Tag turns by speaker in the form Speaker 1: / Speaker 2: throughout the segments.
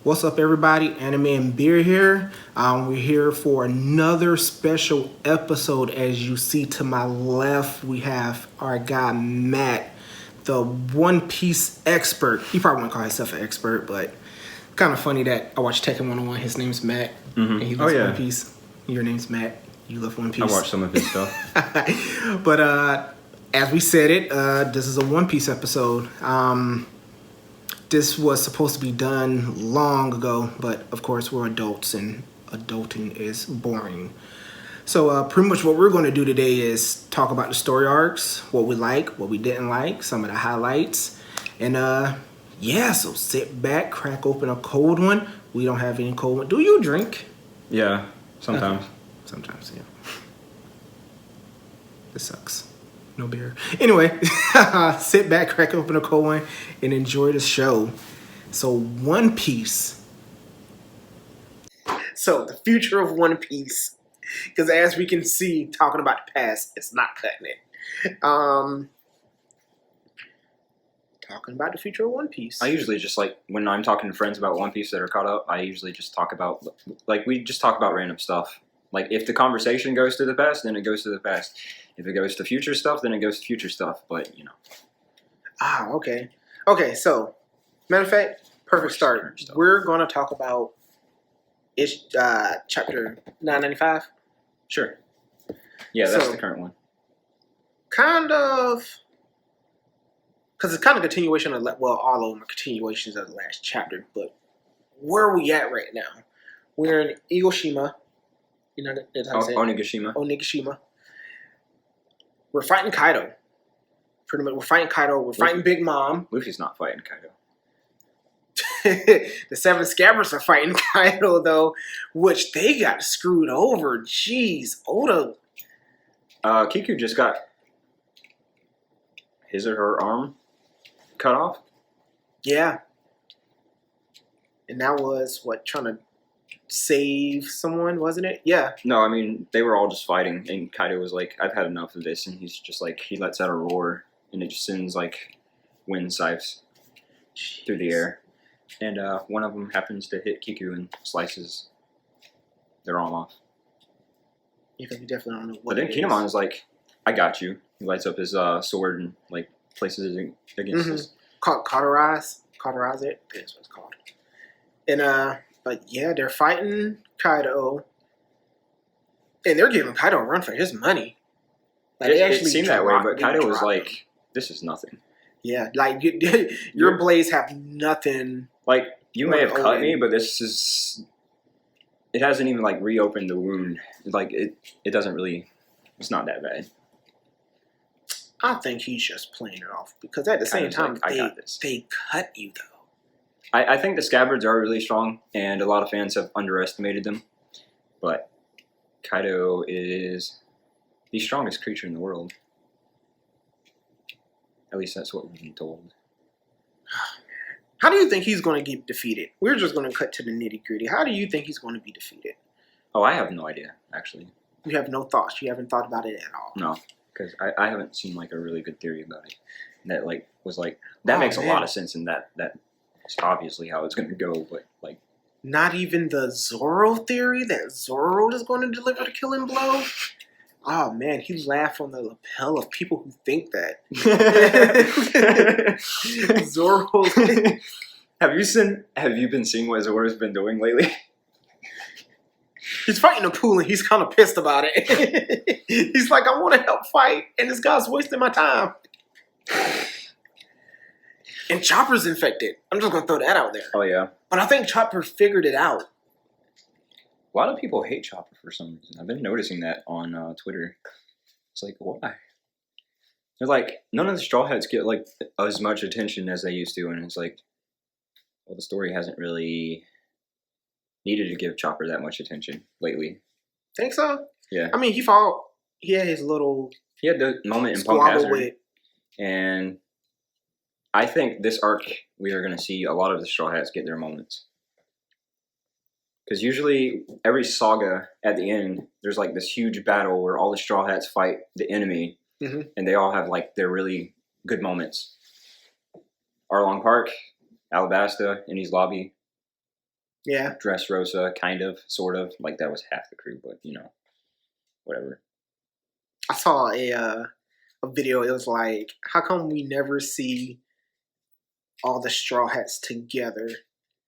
Speaker 1: What's up, everybody? Anime and Beer here. We're here for another special episode. As you see to my left, we have our guy Matt, the One Piece expert. He probably wouldn't call himself an expert, but kind of funny that I watched Tekken 101. His name's Matt, and he loves One Piece. Your name's Matt. You love One Piece.
Speaker 2: I watched some of his stuff.
Speaker 1: But as we said it, this is a One Piece episode. This was supposed to be done long ago, but of course we're adults and adulting is boring. So pretty much what we're going to do today is talk about the story arcs, what we like, what we didn't like, some of the highlights. And yeah, so sit back, crack open a cold one. We don't have any cold one. Do you drink?
Speaker 2: Yeah, sometimes.
Speaker 1: Sometimes, yeah. This sucks. No beer. Anyway, sit back, crack open a cold one, and enjoy the show. So, One Piece. So, the future of One Piece. Because as we can see, talking about the past, it's not cutting it. Talking about the future of One Piece.
Speaker 2: I usually just when I'm talking to friends about One Piece that are caught up, I usually just talk about, we just talk about random stuff. Like, if the conversation goes to the past, then it goes to the past. If it goes to future stuff, then it goes to future stuff. But, you know.
Speaker 1: Ah, okay. Okay, so, matter of fact, perfect start. We're going to talk about chapter 995.
Speaker 2: Sure. Yeah, that's the current one.
Speaker 1: Kind of, because it's kind of a continuation of, well, all of them are continuations of the last chapter, but where are we at right now? We're in Igoshima. You know, that's how I say it?
Speaker 2: Onigashima.
Speaker 1: Onigashima. We're fighting Kaido. Pretty much, we're fighting Kaido. We're fighting Big Mom.
Speaker 2: Luffy's not fighting Kaido.
Speaker 1: The Seven Scabbards are fighting Kaido, though, which they got screwed over. Jeez, Oda.
Speaker 2: Kiku just got his or her arm cut off.
Speaker 1: Yeah. And that was, trying to save someone, wasn't it? Yeah.
Speaker 2: No, I mean, they were all just fighting, and Kaido was like, I've had enough of this, and he's just like, he lets out a roar, and it just sends, wind scythes through the air. And one of them happens to hit Kiku and slices their arm off.
Speaker 1: Yeah, because we definitely don't know what
Speaker 2: But then Kinemon is like, I got you. He lights up his sword and, places it against his...
Speaker 1: Cauterize it. That's what it's called. And, but yeah, they're fighting Kaido. And they're giving Kaido a run for his money.
Speaker 2: It seemed that way, but Kaido was like, this is nothing.
Speaker 1: Yeah, your blades have nothing.
Speaker 2: You may have cut me, but this is... It hasn't even, reopened the wound. It doesn't really... It's not that bad.
Speaker 1: I think he's just playing it off. Because at the same time, they cut you, though.
Speaker 2: I think the Scabbards are really strong, and a lot of fans have underestimated them. But Kaido is the strongest creature in the world. At least that's what we've been told.
Speaker 1: How do you think he's going to get defeated? We're just going to cut to the nitty-gritty. How do you think he's going to be defeated?
Speaker 2: Oh, I have no idea, actually.
Speaker 1: You have no thoughts? You haven't thought about it at all?
Speaker 2: No, because I haven't seen, a really good theory about it. That, that makes a lot of sense, and that's obviously how it's going to go, but,
Speaker 1: Not even the Zoro theory that Zoro is going to deliver the killing blow? Oh, man, he laughed on the lapel of people who think that. Zoro.
Speaker 2: Have you been seeing what Zoro's been doing lately?
Speaker 1: He's fighting a pool and he's kind of pissed about it. He's like, I want to help fight, and this guy's wasting my time. And Chopper's infected. I'm just going to throw that out there.
Speaker 2: Oh, yeah.
Speaker 1: But I think Chopper figured it out.
Speaker 2: A lot of people hate Chopper for some reason. I've been noticing that on Twitter. It's like, why? They're none of the Straw Hats get, as much attention as they used to, and it's well, the story hasn't really needed to give Chopper that much attention lately.
Speaker 1: Think so?
Speaker 2: Yeah.
Speaker 1: I mean, he had his little...
Speaker 2: He had the moment in Punk Hazard, and I think this arc, we are going to see a lot of the Straw Hats get their moments. Because usually, every saga at the end, there's this huge battle where all the Straw Hats fight the enemy, and they all have their really good moments. Arlong Park, Alabasta, Enies Lobby,
Speaker 1: Yeah.
Speaker 2: Dressrosa, kind of, sort of. Like, that was half the crew, but, whatever.
Speaker 1: I saw a video. It was like, how come we never see all the Straw Hats together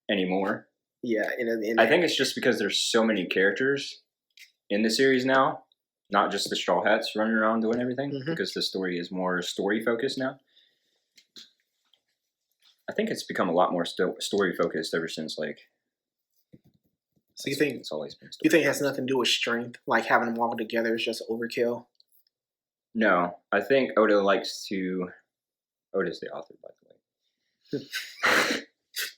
Speaker 2: anymore?
Speaker 1: Yeah.
Speaker 2: I think it's just because there's so many characters in the series now, not just the Straw Hats running around doing everything, because the story is more story-focused now. I think it's become a lot more story-focused ever since, like...
Speaker 1: So you think
Speaker 2: it's always been
Speaker 1: you think it has nothing to do with strength? Like having them all together is just overkill?
Speaker 2: No. I think Oda likes to... Oda's the author, by the way.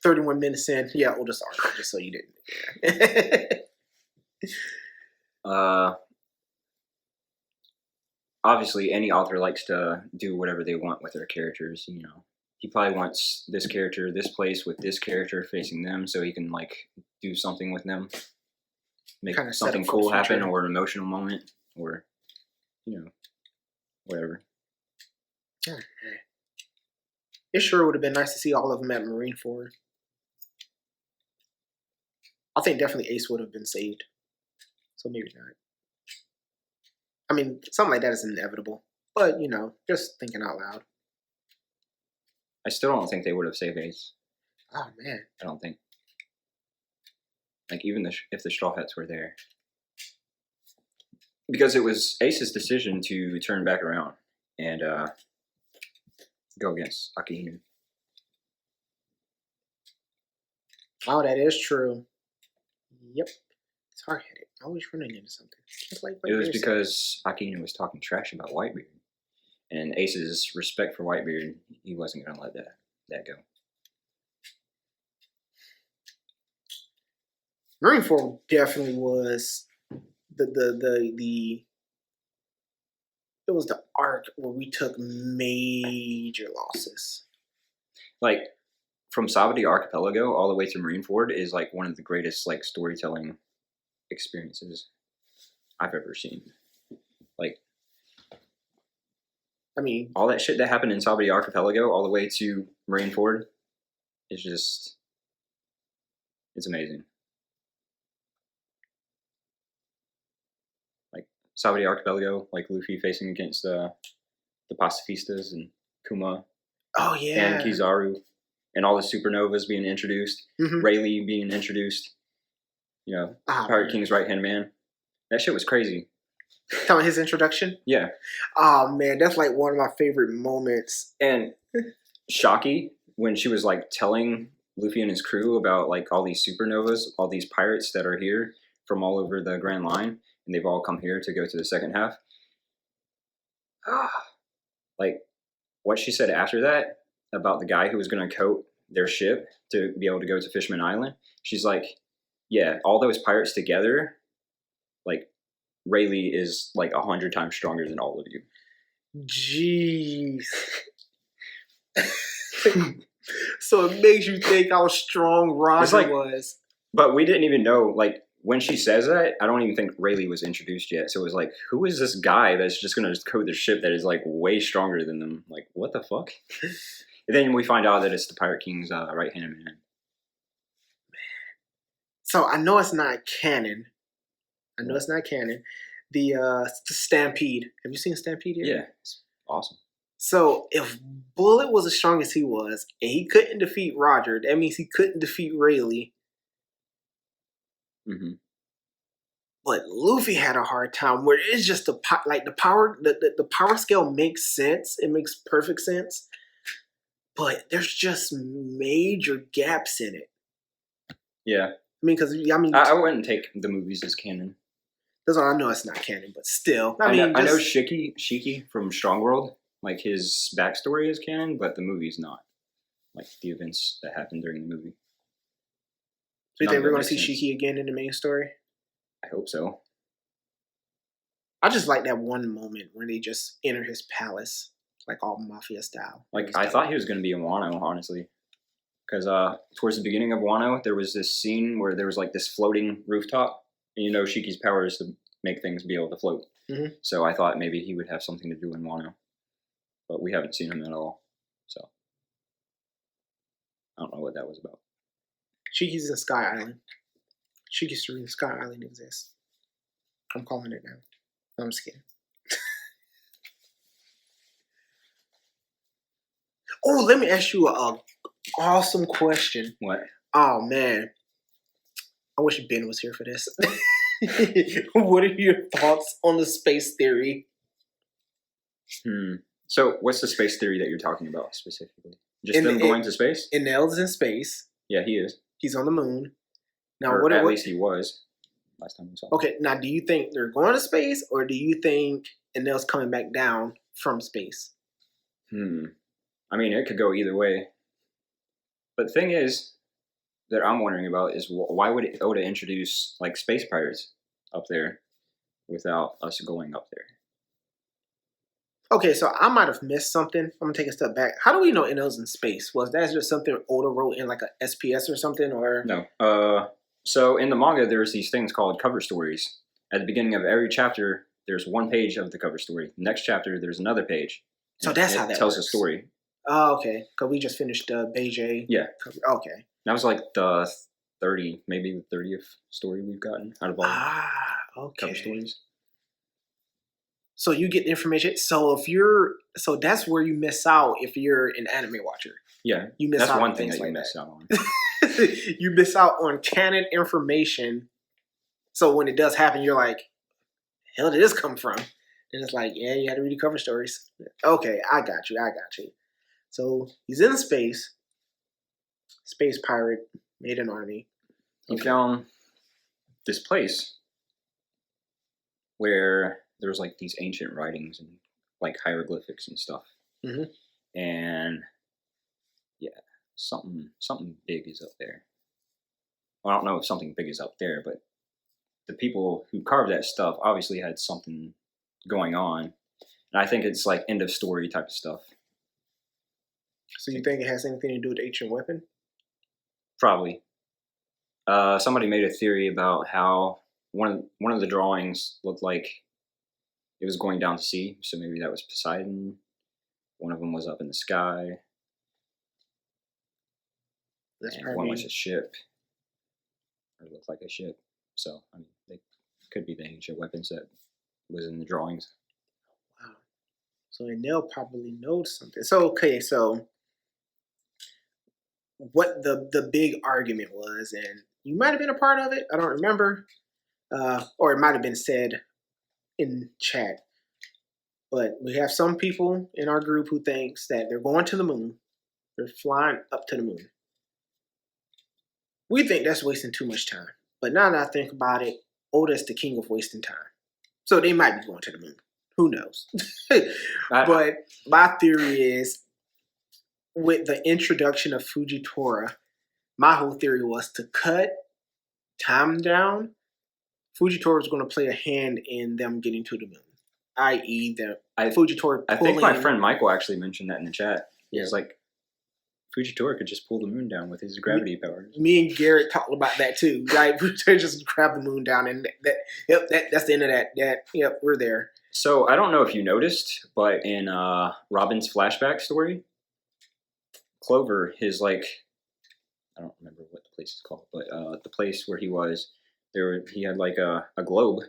Speaker 1: 31 minutes in. Yeah, Oda's author, just so you didn't.
Speaker 2: Obviously, any author likes to do whatever they want with their characters, He probably wants this character, this place, with this character facing them, so he can, like, do something with them. Make kind of something cool happen, or an emotional moment, or, whatever.
Speaker 1: Yeah. It sure would have been nice to see all of them at Marineford. I think definitely Ace would have been saved. So maybe not. I mean, something like that is inevitable. But, just thinking out loud.
Speaker 2: I still don't think they would have saved Ace.
Speaker 1: Oh, man.
Speaker 2: I don't think. Like, even if the Straw Hats were there. Because it was Ace's decision to turn back around and go against Akihinu.
Speaker 1: Oh, that is true. Yep. It's hard-headed. Always running into something. Like
Speaker 2: it was because Akihinu was talking trash about Whitebeard. And Ace's respect for Whitebeard, he wasn't going to let that go.
Speaker 1: Marineford definitely was it was the arc where we took major losses.
Speaker 2: Like, from Sabaody Archipelago all the way to Marineford is, like, one of the greatest, like, storytelling experiences I've ever seen. Like,
Speaker 1: I mean,
Speaker 2: all that shit that happened in Sabaody Archipelago all the way to Marineford is just... it's amazing. Sabaody Archipelago, like Luffy facing against the Pacifistas and Kuma.
Speaker 1: Oh, yeah.
Speaker 2: And Kizaru. And all the supernovas being introduced. Rayleigh being introduced. Pirate King's right-hand man. That shit was crazy.
Speaker 1: Telling his introduction?
Speaker 2: Yeah.
Speaker 1: Oh, man, that's like one of my favorite moments.
Speaker 2: And Shaki, when she was like telling Luffy and his crew about like all these supernovas, all these pirates that are here from all over the Grand Line, and they've all come here to go to the second half. Like, what she said after that about the guy who was going to coat their ship to be able to go to Fishman Island, she's like, yeah, all those pirates together, like, Rayleigh is like 100 times stronger than all of you.
Speaker 1: Jeez. So it makes you think how strong Roger was.
Speaker 2: But we didn't even know, like, when she says that, I don't even think Rayleigh was introduced yet. So it was like, who is this guy that's just going to coat their ship that is, like, way stronger than them? Like, what the fuck? And then we find out that it's the Pirate King's right-hand man.
Speaker 1: So I know it's not canon. The Stampede. Have you seen Stampede yet?
Speaker 2: Yeah, it's awesome.
Speaker 1: So if Bullet was as strong as he was, and he couldn't defeat Roger, that means he couldn't defeat Rayleigh.
Speaker 2: Mm-hmm.
Speaker 1: But Luffy had a hard time where it's just the power scale makes sense. It makes perfect sense. But there's just major gaps in it.
Speaker 2: Yeah. I wouldn't take the movies as canon.
Speaker 1: That's all I know. It's not canon, but still.
Speaker 2: I know Shiki from Strong World, like his backstory is canon, but the movie's not. Like the events that happened during the movie.
Speaker 1: So you think we're going to see Shiki again in the main story?
Speaker 2: I hope so.
Speaker 1: I just like that one moment when they just enter his palace, like all mafia style.
Speaker 2: Like, I thought he was going to be in Wano, honestly. Because towards the beginning of Wano, there was this scene where there was like this floating rooftop. And Shiki's power is to make things be able to float.
Speaker 1: Mm-hmm.
Speaker 2: So I thought maybe he would have something to do in Wano. But we haven't seen him at all. So I don't know what that was about.
Speaker 1: Shiki's in Sky Island. Shiki's in Sky Island exists. I'm calling it now. I'm just kidding. Oh, let me ask you a awesome question.
Speaker 2: What?
Speaker 1: Oh man, I wish Ben was here for this. What are your thoughts on the space theory?
Speaker 2: So, what's the space theory that you're talking about specifically? Just them going to space?
Speaker 1: Enel's in space.
Speaker 2: Yeah, he is.
Speaker 1: He's on the moon. Now,
Speaker 2: or at least he was last time we saw him.
Speaker 1: Okay, now do you think they're going to space, or do you think Enel's coming back down from space?
Speaker 2: I mean, it could go either way. But the thing is that I'm wondering about is why would Oda introduce like space pirates up there without us going up there?
Speaker 1: Okay, so I might have missed something. I'm gonna take a step back. How do we know Enel's in space? Was that just something Oda wrote in like a SPS or something, or
Speaker 2: no? So in the manga, there's these things called cover stories. At the beginning of every chapter, there's one page of the cover story. Next chapter, there's another page.
Speaker 1: So that's how that
Speaker 2: tells
Speaker 1: works.
Speaker 2: a story.
Speaker 1: Oh, okay. Because we just finished Beijing.
Speaker 2: Yeah.
Speaker 1: Cover. Okay.
Speaker 2: That was like the 30th story we've gotten out of all
Speaker 1: okay.
Speaker 2: cover stories.
Speaker 1: So you get the information. So that's where you miss out if you're an anime watcher.
Speaker 2: Yeah.
Speaker 1: You miss
Speaker 2: that's
Speaker 1: out
Speaker 2: one
Speaker 1: on
Speaker 2: thing
Speaker 1: things
Speaker 2: that you
Speaker 1: like
Speaker 2: miss out on.
Speaker 1: You miss out on canon information. So when it does happen, you're like, hell did this come from? And it's like, yeah, you had to read the cover stories. Okay, I got you. So he's in space. Space pirate, made an army.
Speaker 2: He found this place where there was like these ancient writings and like hieroglyphics and stuff.
Speaker 1: Mm-hmm.
Speaker 2: And yeah, something big is up there. Well, I don't know if something big is up there, but the people who carved that stuff obviously had something going on. And I think it's like end of story type of stuff.
Speaker 1: So you think it has anything to do with ancient weapon?
Speaker 2: Probably. Somebody made a theory about how one of the drawings looked like it was going down to sea, so maybe that was Poseidon. One of them was up in the sky. One was a ship. Or looked like a ship. So, I mean, they could be the ancient weapons that was in the drawings.
Speaker 1: Wow. So Enel probably knows something. So, okay, so what the big argument was, and you might have been a part of it, I don't remember, or it might have been said in chat, but we have some people in our group who thinks that they're going to the moon, they're flying up to the moon. We think that's wasting too much time, but now that I think about it, Oda's the king of wasting time, so they might be going to the moon. Who knows? But my theory is, with the introduction of Fujitora, my whole theory was to cut time down. Fujitora is going to play a hand in them getting to the moon, i.e., Fujitora.
Speaker 2: I think my friend Michael actually mentioned that in the chat. He was like, Fujitora could just pull the moon down with his gravity powers.
Speaker 1: Me and Garrett talked about that too, right? Fujitora just grab the moon down, and that's the end of that. Yep, we're there.
Speaker 2: So I don't know if you noticed, but in Robin's flashback story, Clover, his like, I don't remember what the place is called, but the place where he was, he had like a globe,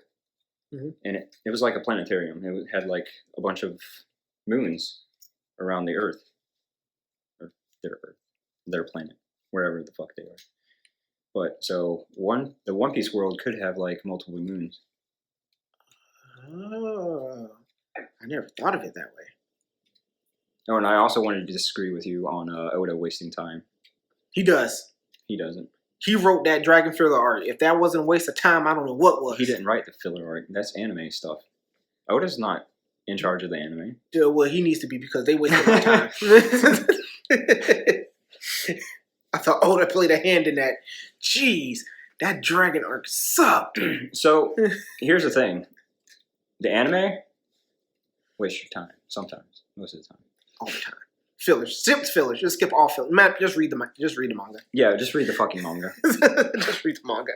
Speaker 2: and it was like a planetarium. It had like a bunch of moons around the Earth, or their planet, wherever the fuck they are. But so the One Piece world could have like multiple moons.
Speaker 1: Oh, I never thought of it that way.
Speaker 2: Oh, and I also wanted to disagree with you on Oda wasting time.
Speaker 1: He does.
Speaker 2: He doesn't.
Speaker 1: He wrote that Dragon filler art. If that wasn't a waste of time, I don't know what was.
Speaker 2: He didn't write the filler art. That's anime stuff. Oda's not in charge of the anime.
Speaker 1: Yeah, well, he needs to be, because they wasted my time. I thought Oda played a hand in that. Jeez, that Dragon arc sucked.
Speaker 2: So, here's the thing. The anime wastes your time. Sometimes. Most of the time.
Speaker 1: All the time. Fillers. Skip fillers. Just skip all fillers. Matt, just read the manga.
Speaker 2: Yeah, just read the fucking manga.
Speaker 1: Just read the manga.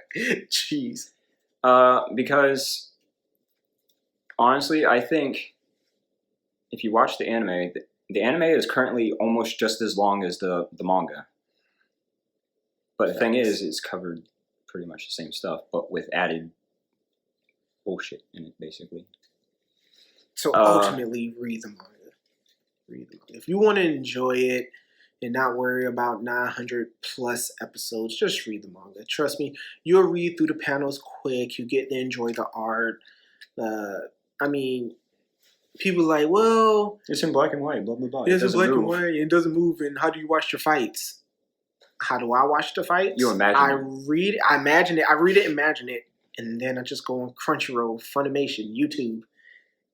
Speaker 1: Jeez.
Speaker 2: Because, honestly, I think if you watch the anime is currently almost just as long as the manga. But the thing is, it's covered pretty much the same stuff, but with added bullshit in it, basically.
Speaker 1: So ultimately, read the manga. Read the manga. If you want to enjoy it and not worry about 900 plus episodes, just read the manga. Trust me, you'll read through the panels quick. You get to enjoy the art. I mean, people are like, well,
Speaker 2: it's in black and white, blah blah blah.
Speaker 1: It's in black and white. It doesn't move. And how do you watch your fights? How do I watch the fights?
Speaker 2: You imagine.
Speaker 1: I read it. I imagine it. I read it, imagine it, and then I just go on Crunchyroll, Funimation, YouTube,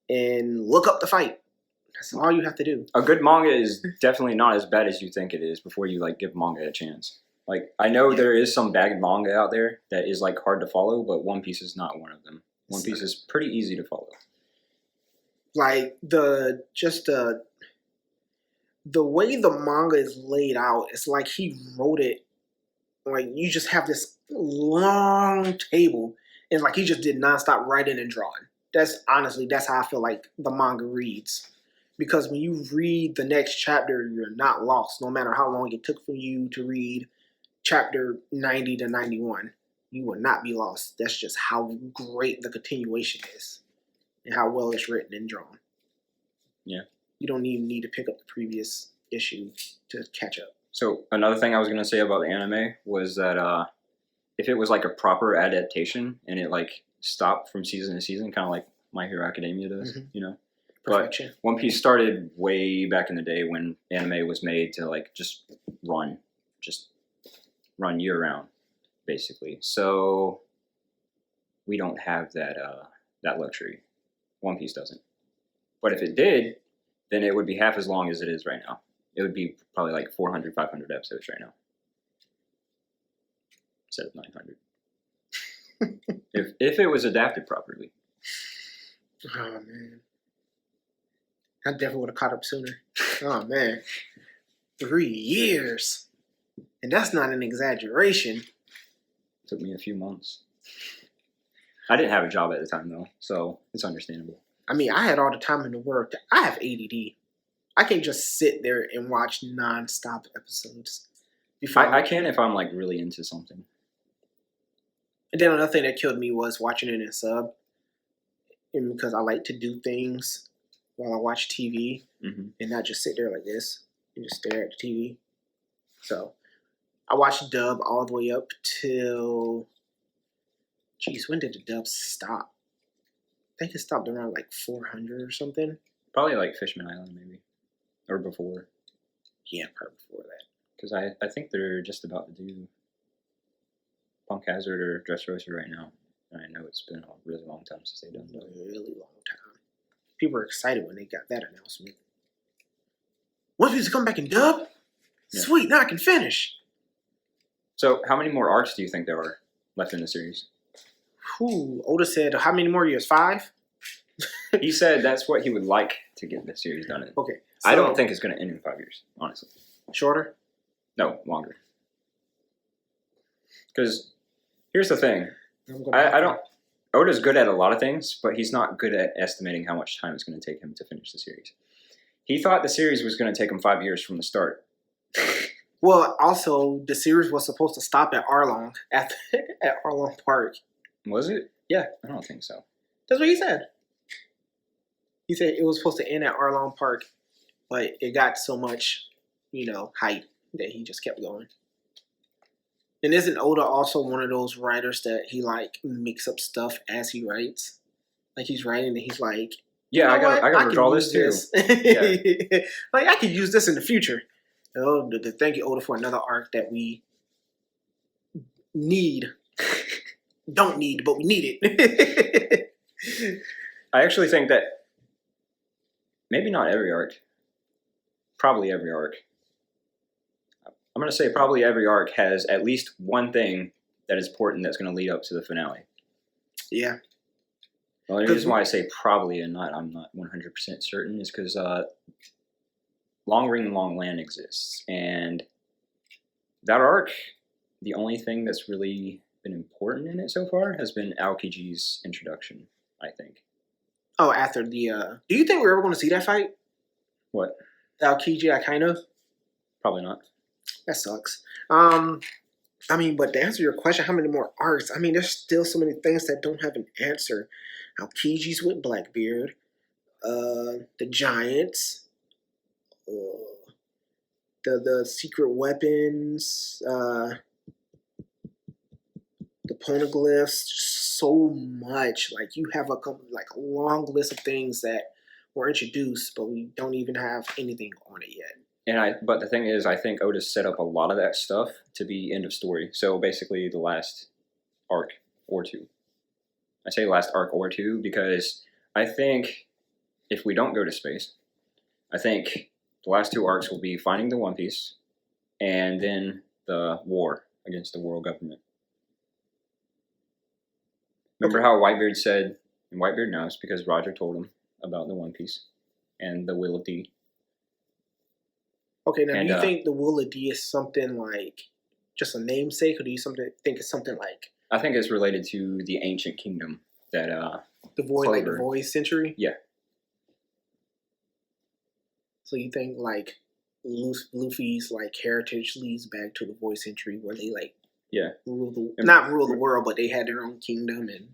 Speaker 1: and look up the fight. That's all you have to do.
Speaker 2: A good manga is definitely not as bad as you think it is before you like give manga a chance. Like I know there is some bad manga out there that is like hard to follow, but One Piece is not one of them. One Piece is pretty easy to follow.
Speaker 1: Like the way the manga is laid out, it's like he wrote it. Like you just have this long table, and like he just did nonstop writing and drawing. That's how I feel like the manga reads. Because when you read the next chapter, you're not lost, no matter how long it took for you to read chapter 90 to 91. You will not be lost. That's just how great the continuation is and how well it's written and drawn.
Speaker 2: Yeah.
Speaker 1: You don't even need to pick up the previous issue to catch up.
Speaker 2: So another thing I was going to say about the anime was that if it was like a proper adaptation and it like stopped from season to season, kind of like My Hero Academia does, you know?
Speaker 1: Perfection.
Speaker 2: But One Piece started way back in the day when anime was made to like just run year round, basically. So we don't have that luxury. One Piece doesn't. But if it did, then it would be half as long as it is right now. It would be probably like 400, 500 episodes right now, instead of 900. if it was adapted properly.
Speaker 1: Oh man. I definitely would have caught up sooner. Oh, man. 3 years. And that's not an exaggeration.
Speaker 2: It took me a few months. I didn't have a job at the time, though, so it's understandable.
Speaker 1: I mean, I had all the time in the world. I have ADD. I can't just sit there and watch non-stop episodes.
Speaker 2: I can if I'm, like, really into something.
Speaker 1: And then another thing that killed me was watching it in sub. And because I like to do things while I watch TV and not just sit there like this and just stare at the TV. So I watched dub all the way up till, when did the dub stop? I think it stopped around like 400 or something.
Speaker 2: Probably like Fishman Island maybe, or before.
Speaker 1: Yeah, probably before that.
Speaker 2: Because I think they're just about to do Punk Hazard or Dressrosa right now. And I know it's been a really long time since they've done that.
Speaker 1: A really long time. People were excited when they got that announcement. One Piece to come back in dub? Yeah. Sweet, now I can finish.
Speaker 2: So, how many more arcs do you think there are left in the series?
Speaker 1: Oda said, how many more years? 5?
Speaker 2: He said that's what he would like to get the series done in.
Speaker 1: Okay. So,
Speaker 2: I don't think it's going to end in 5 years, honestly.
Speaker 1: Shorter?
Speaker 2: No, longer. Because here's the thing. I don't... Oda's good at a lot of things, but he's not good at estimating how much time it's going to take him to finish the series. He thought the series was going to take him 5 years from the start.
Speaker 1: Well, also, the series was supposed to stop at Arlong, at Arlong Park.
Speaker 2: Was it?
Speaker 1: Yeah.
Speaker 2: I don't think so.
Speaker 1: That's what he said. He said it was supposed to end at Arlong Park, but it got so much, hype that he just kept going. And isn't Oda also one of those writers that he makes up stuff as he writes? Like he's writing and he's like,
Speaker 2: yeah, I got to draw this too.
Speaker 1: Yeah. Like I could use this in the future. Thank you, Oda, for another arc that we need. Don't need, but we need it.
Speaker 2: I actually think that maybe not every arc, probably every arc. I'm going to say probably every arc has at least one thing that is important that's going to lead up to the finale.
Speaker 1: Yeah.
Speaker 2: The only reason why I say probably and I'm not 100% certain is because Long Ring Long Land exists. And that arc, the only thing that's really been important in it so far has been Aokiji's introduction, I think.
Speaker 1: Oh, after the... do you think we're ever going to see that fight?
Speaker 2: What?
Speaker 1: The Aokiji Akainu?
Speaker 2: Probably not.
Speaker 1: That sucks. I mean, but to answer your question, how many more arcs? I mean, there's still so many things that don't have an answer. Aokiji's with Blackbeard, the Giants, uh, the secret weapons, the poneglyphs, so much. Like you have a long list of things that were introduced, but we don't even have anything on it yet.
Speaker 2: But the thing is, I think Otis set up a lot of that stuff to be end of story. So basically, the last arc or two. I say last arc or two because I think if we don't go to space, I think the last two arcs will be finding the One Piece, and then the war against the world government. Remember how Whitebeard said, and Whitebeard knows because Roger told him about the One Piece and the Will of D.
Speaker 1: Okay, now do you think the Will of D is something like just a namesake, or do you think it's something like?
Speaker 2: I think it's related to the ancient kingdom that
Speaker 1: the void, like the Void Century.
Speaker 2: Yeah.
Speaker 1: So you think like Luffy's like heritage leads back to the Void Century, where they like not rule the world, but they had their own kingdom and.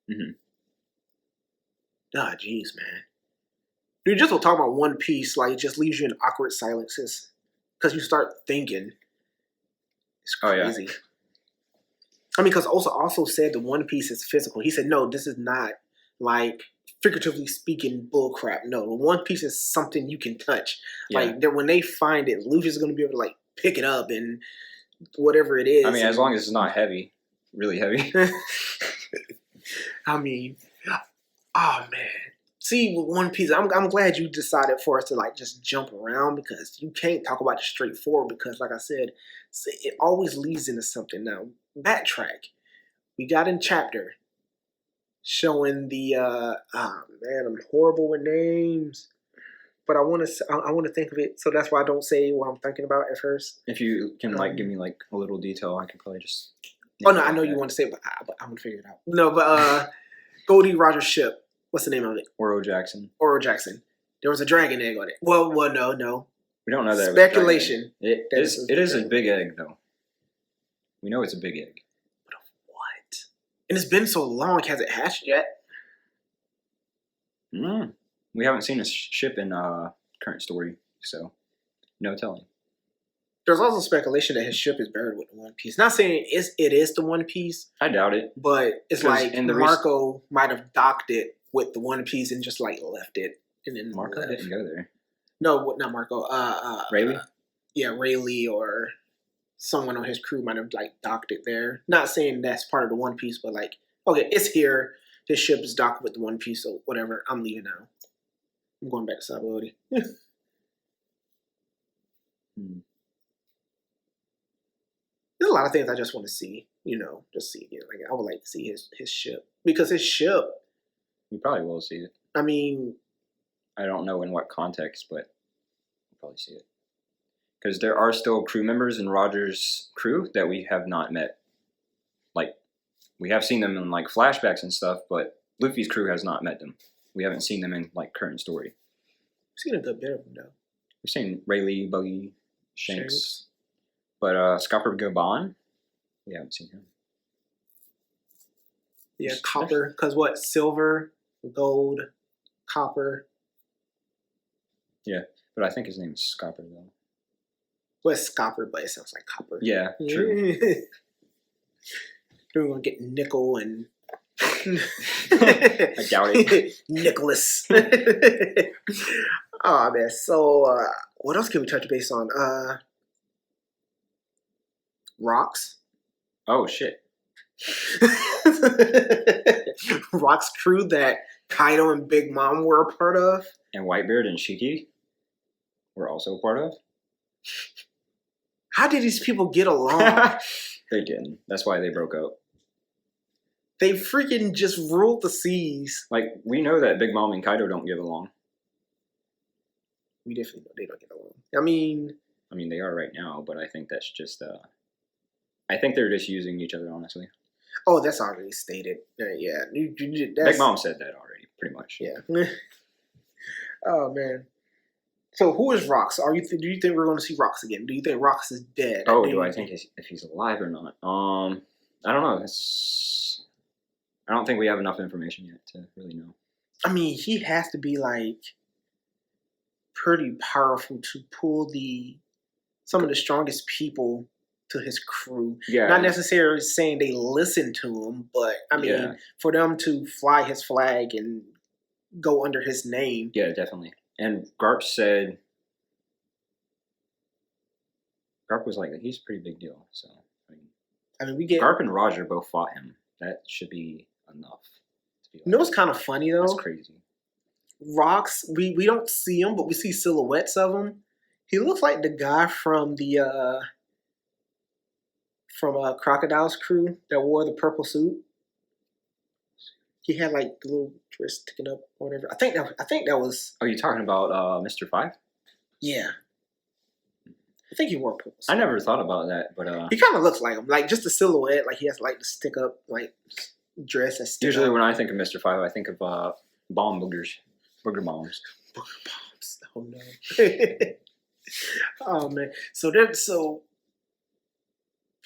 Speaker 2: Mm-hmm.
Speaker 1: Ah, jeez, man. Dude, just talking about One Piece, like, it just leaves you in awkward silences. Because you start thinking. It's crazy. Oh, yeah. I mean, because Osa also said the One Piece is physical. He said, no, this is not, like, figuratively speaking, bullcrap. No, the One Piece is something you can touch. Yeah. Like, when they find it, Luffy's going to be able to, like, pick it up and whatever it is.
Speaker 2: I mean, as long as it's not heavy. Really heavy.
Speaker 1: I mean, oh, man. See, with One Piece, I'm glad you decided for us to like just jump around because you can't talk about it straightforward because, like I said, it always leads into something. Now, backtrack. We got in chapter showing the man, I'm horrible with names, but I want to think of it, so that's why I don't say what I'm thinking about at first.
Speaker 2: If you can like give me like a little detail, I can probably just.
Speaker 1: Oh no, I know you want to say it, but I'm gonna figure it out. No, but Goldie Roger's ship. What's the name of it?
Speaker 2: Oro Jackson.
Speaker 1: Oro Jackson. There was a dragon egg on it. Well, no.
Speaker 2: We don't know that.
Speaker 1: Speculation.
Speaker 2: It is a big egg, though. We know it's a big egg.
Speaker 1: But what? And it's been so long. Has it hatched yet?
Speaker 2: We haven't seen a ship in current story, so no telling.
Speaker 1: There's also speculation that his ship is buried with the One Piece. Not saying it is the One Piece.
Speaker 2: I doubt it.
Speaker 1: But it's like Marco might have docked it with the One Piece and just like left it. And then
Speaker 2: Marco didn't go there.
Speaker 1: No, not Marco.
Speaker 2: Rayleigh?
Speaker 1: Yeah, Rayleigh or someone on his crew might have like docked it there. Not saying that's part of the One Piece, but like, okay, it's here. His ship is docked with the One Piece, so whatever. I'm leaving now. I'm going back to Sabaody. There's a lot of things I just want to see, just see it. Like I would like to see his ship because his ship.
Speaker 2: You probably will see it.
Speaker 1: I mean,
Speaker 2: I don't know in what context, but you'll probably see it because there are still crew members in Roger's crew that we have not met. Like we have seen them in like flashbacks and stuff, but Luffy's crew has not met them. We haven't seen them in like current story.
Speaker 1: We've seen a good bit of them though.
Speaker 2: We've seen Rayleigh, Buggy, Shanks. But Scopper Gabon, we haven't seen him.
Speaker 1: Yeah, copper. Because what? Silver, gold, copper.
Speaker 2: Yeah, but I think his name is Scopper, though.
Speaker 1: Well, it's Scopper, but it sounds like copper.
Speaker 2: Yeah, true.
Speaker 1: We're going to get nickel and...
Speaker 2: I doubt it.
Speaker 1: Nicholas. Oh, man. So, what else can we touch base on? Rocks.
Speaker 2: Oh shit.
Speaker 1: Rock's crew that Kaido and Big Mom were a part of.
Speaker 2: And Whitebeard and Shiki were also a part of.
Speaker 1: How did these people get along?
Speaker 2: They didn't. That's why they broke up.
Speaker 1: They freaking just ruled the seas.
Speaker 2: Like, we know that Big Mom and Kaido don't get along.
Speaker 1: We definitely know they don't get along. I mean,
Speaker 2: they are right now, but I think that's just I think they're just using each other, honestly.
Speaker 1: Oh, that's already stated. Yeah.
Speaker 2: Big Mom said that already, pretty much.
Speaker 1: Yeah. Oh, man. So who is Rox? Do you think we're going to see Rox again? Do you think Rox is dead?
Speaker 2: Oh, do I think if he's alive or not? I don't know. I don't think we have enough information yet to really know.
Speaker 1: I mean, he has to be like pretty powerful to pull some of the strongest people to his crew.
Speaker 2: Yeah.
Speaker 1: Not necessarily saying they listen to him, but I mean, for them to fly his flag and go under his name.
Speaker 2: Yeah, definitely. And Garp was like, he's a pretty big deal. So
Speaker 1: I mean, we get
Speaker 2: Garp and Roger both fought him. That should be enough.
Speaker 1: You know what's kind of funny though?
Speaker 2: That's crazy.
Speaker 1: Rox, we don't see him, but we see silhouettes of him. He looks like the guy from Crocodile's crew that wore the purple suit. He had like the little dress sticking up or whatever. I think that was.
Speaker 2: Oh, you talking about Mr. 5?
Speaker 1: Yeah. I think he wore purple suit.
Speaker 2: I never thought about that, but
Speaker 1: he kind of looks like him, like just a silhouette. Like he has like the stick up like dress. That's
Speaker 2: usually when I think of Mr. 5, I think of bomb boogers, booger bombs.
Speaker 1: Booger bombs. Oh no. Oh man. So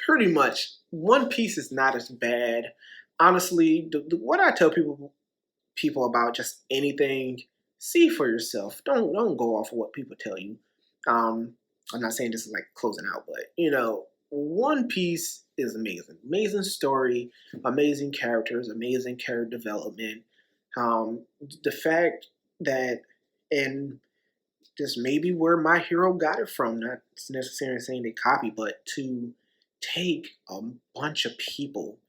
Speaker 1: pretty much One Piece is not as bad. Honestly, what I tell people about just anything, see for yourself. Don't go off of what people tell you. I'm not saying this is like closing out, but One Piece is amazing. Amazing story, amazing characters, amazing character development. The fact that, and this may be where My Hero got it from, not necessarily saying they copy, but to take a bunch of people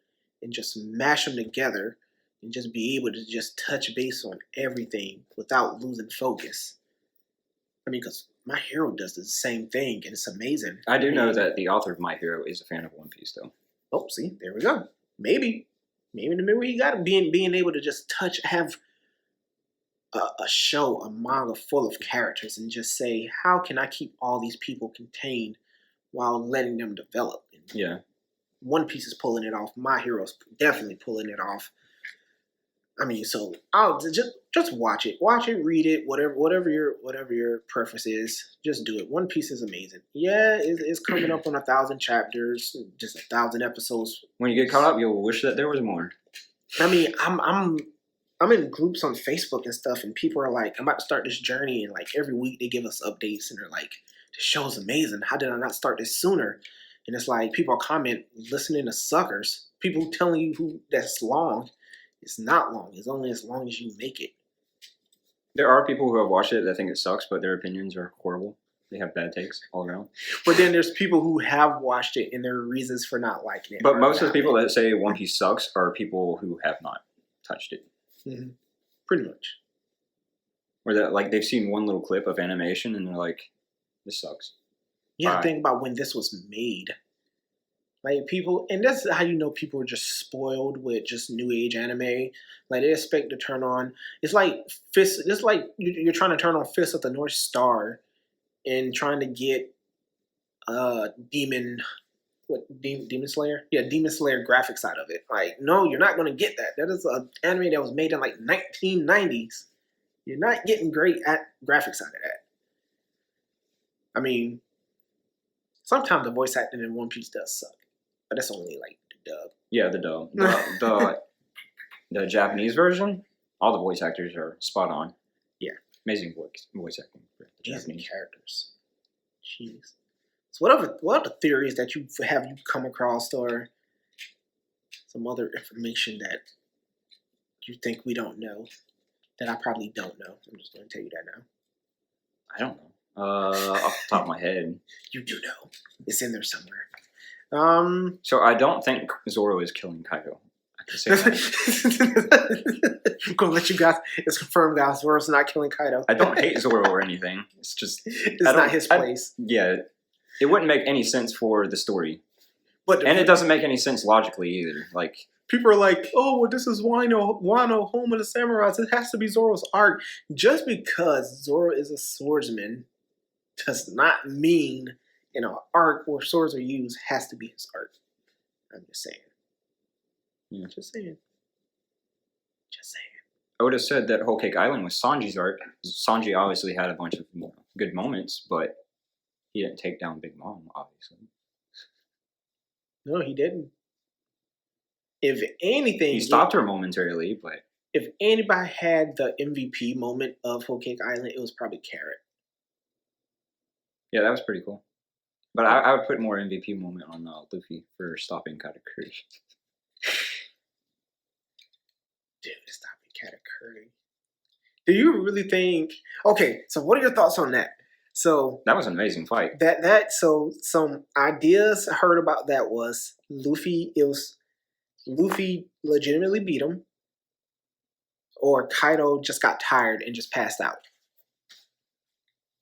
Speaker 1: and just mash them together and just be able to just touch base on everything without losing focus. I mean, because My Hero does the same thing, and it's amazing.
Speaker 2: I do know that the author of My Hero is a fan of One Piece, though.
Speaker 1: Oh, see, there we go. Maybe the memory he got, being able to just have a show, a manga full of characters, and just say, how can I keep all these people contained while letting them develop?
Speaker 2: Yeah.
Speaker 1: One Piece is pulling it off. My Hero's definitely pulling it off. I mean, so I'll just watch it, read it, whatever your preference is, just do it. One Piece is amazing. Yeah, it's coming up on 1,000 chapters, just 1,000 episodes.
Speaker 2: When you get caught up, you'll wish that there was more.
Speaker 1: I mean, I'm in groups on Facebook and stuff, and people are like, I'm about to start this journey, and like every week they give us updates, and they're like, this show's amazing. How did I not start this sooner? And it's like people comment, listening to suckers, people telling you that's long. It's not long. It's only as long as you make it.
Speaker 2: There are people who have watched it that think it sucks, but their opinions are horrible. They have bad takes all around.
Speaker 1: But then there's people who have watched it and there are reasons for not liking it.
Speaker 2: But most of the people that say One Piece sucks are people who have not touched it.
Speaker 1: Mm-hmm. Pretty much.
Speaker 2: Or that like they've seen one little clip of animation and they're like, this sucks.
Speaker 1: You have to think about when this was made. Like people, and that's how you know people are just spoiled with just new age anime. Like they expect to turn on. It's like you're trying to turn on Fist of the North Star, and trying to get Demon Slayer? Yeah, Demon Slayer graphics out of it. Like no, you're not going to get that. That is an anime that was made in like 1990s. You're not getting great graphics out of that. I mean, sometimes the voice acting in One Piece does suck. But that's only like the dub.
Speaker 2: Yeah, the dub. The Japanese version, all the voice actors are spot on.
Speaker 1: Yeah.
Speaker 2: Amazing voice acting for the
Speaker 1: Japanese characters. Jeez. So what other theories that you come across, or some other information that you think we don't know that I probably don't know? I'm just going to tell you that now.
Speaker 2: I don't know. Off the top of my head.
Speaker 1: You do know. It's in there somewhere.
Speaker 2: So I don't think Zoro is killing Kaido. I can say that.
Speaker 1: I'm gonna let you guys. It's confirmed, guys. Zoro's not killing Kaido.
Speaker 2: I don't hate Zoro or anything. It's just
Speaker 1: it's not his place.
Speaker 2: Yeah, it wouldn't make any sense for the story,
Speaker 1: and
Speaker 2: it doesn't make any sense logically either. Like
Speaker 1: people are like, "Oh, well, this is Wano, home of the samurais. It has to be Zoro's arc." Just because Zoro is a swordsman does not mean in an arc where swords are used has to be his arc. I'm just saying.
Speaker 2: Yeah.
Speaker 1: Just saying.
Speaker 2: I would have said that Whole Cake Island was Sanji's arc. Sanji obviously had a bunch of good moments, but he didn't take down Big Mom, obviously.
Speaker 1: No, he didn't. If anything,
Speaker 2: he stopped her momentarily, but
Speaker 1: if anybody had the MVP moment of Whole Cake Island, it was probably Carrot.
Speaker 2: Yeah, that was pretty cool. But I would put more MVP moment on Luffy for stopping Katakuri.
Speaker 1: Dude, stopping Katakuri. Do you really think? Okay, so what are your thoughts on that? So
Speaker 2: that was an amazing fight.
Speaker 1: So some ideas I heard about that was Luffy. It was Luffy legitimately beat him, or Kaido just got tired and just passed out.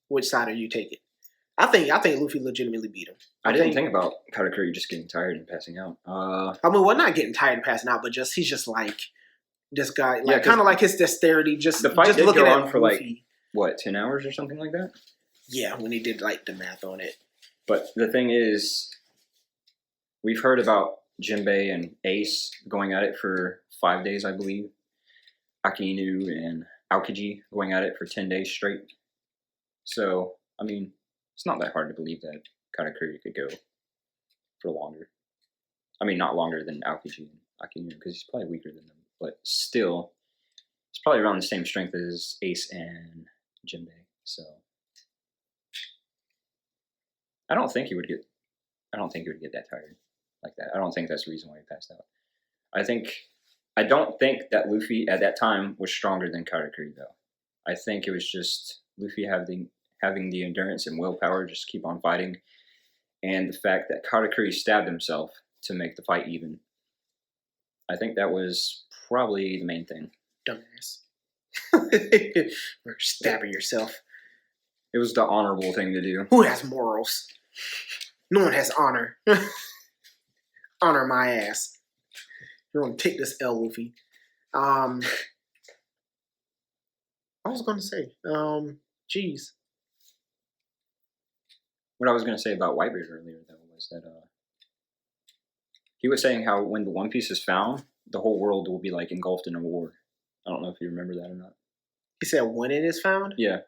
Speaker 1: Which side are you taking? I think Luffy legitimately beat him.
Speaker 2: I didn't think about Katakuri just getting tired and passing out.
Speaker 1: I mean, well, not getting tired and passing out, but just he's just like this guy, like kind of like his dexterity. Just
Speaker 2: the fight
Speaker 1: just
Speaker 2: did
Speaker 1: looking
Speaker 2: go
Speaker 1: at
Speaker 2: on for
Speaker 1: Luffy.
Speaker 2: like what, 10 hours or something like that.
Speaker 1: Yeah, when he did like the math on it.
Speaker 2: But the thing is, we've heard about Jinbei and Ace going at it for 5 days, I believe. Aki Inu and Aokiji going at it for 10 days straight. So, I mean, it's not that hard to believe that Katakuri could go for longer. I mean, not longer than Aokiji and Aki Inu, because he's probably weaker than them. But still, it's probably around the same strength as Ace and Jinbei. So, I don't think he would get that tired like that. I don't think that's the reason why he passed out. I don't think that Luffy at that time was stronger than Katakuri, though. I think it was just Luffy having the endurance and willpower just keep on fighting, and the fact that Katakuri stabbed himself to make the fight even. I think that was probably the main thing.
Speaker 1: Dumbass. Or stabbing yourself.
Speaker 2: It was the honorable thing to do.
Speaker 1: Who has morals? No one has honor. Honor my ass. You're gonna take this L, Luffy. I was gonna say, geez.
Speaker 2: What I was gonna say about Whitebeard earlier, though, was that he was saying how when the One Piece is found, the whole world will be like engulfed in a war. I don't know if you remember that or not.
Speaker 1: He said when it is found?
Speaker 2: Yeah.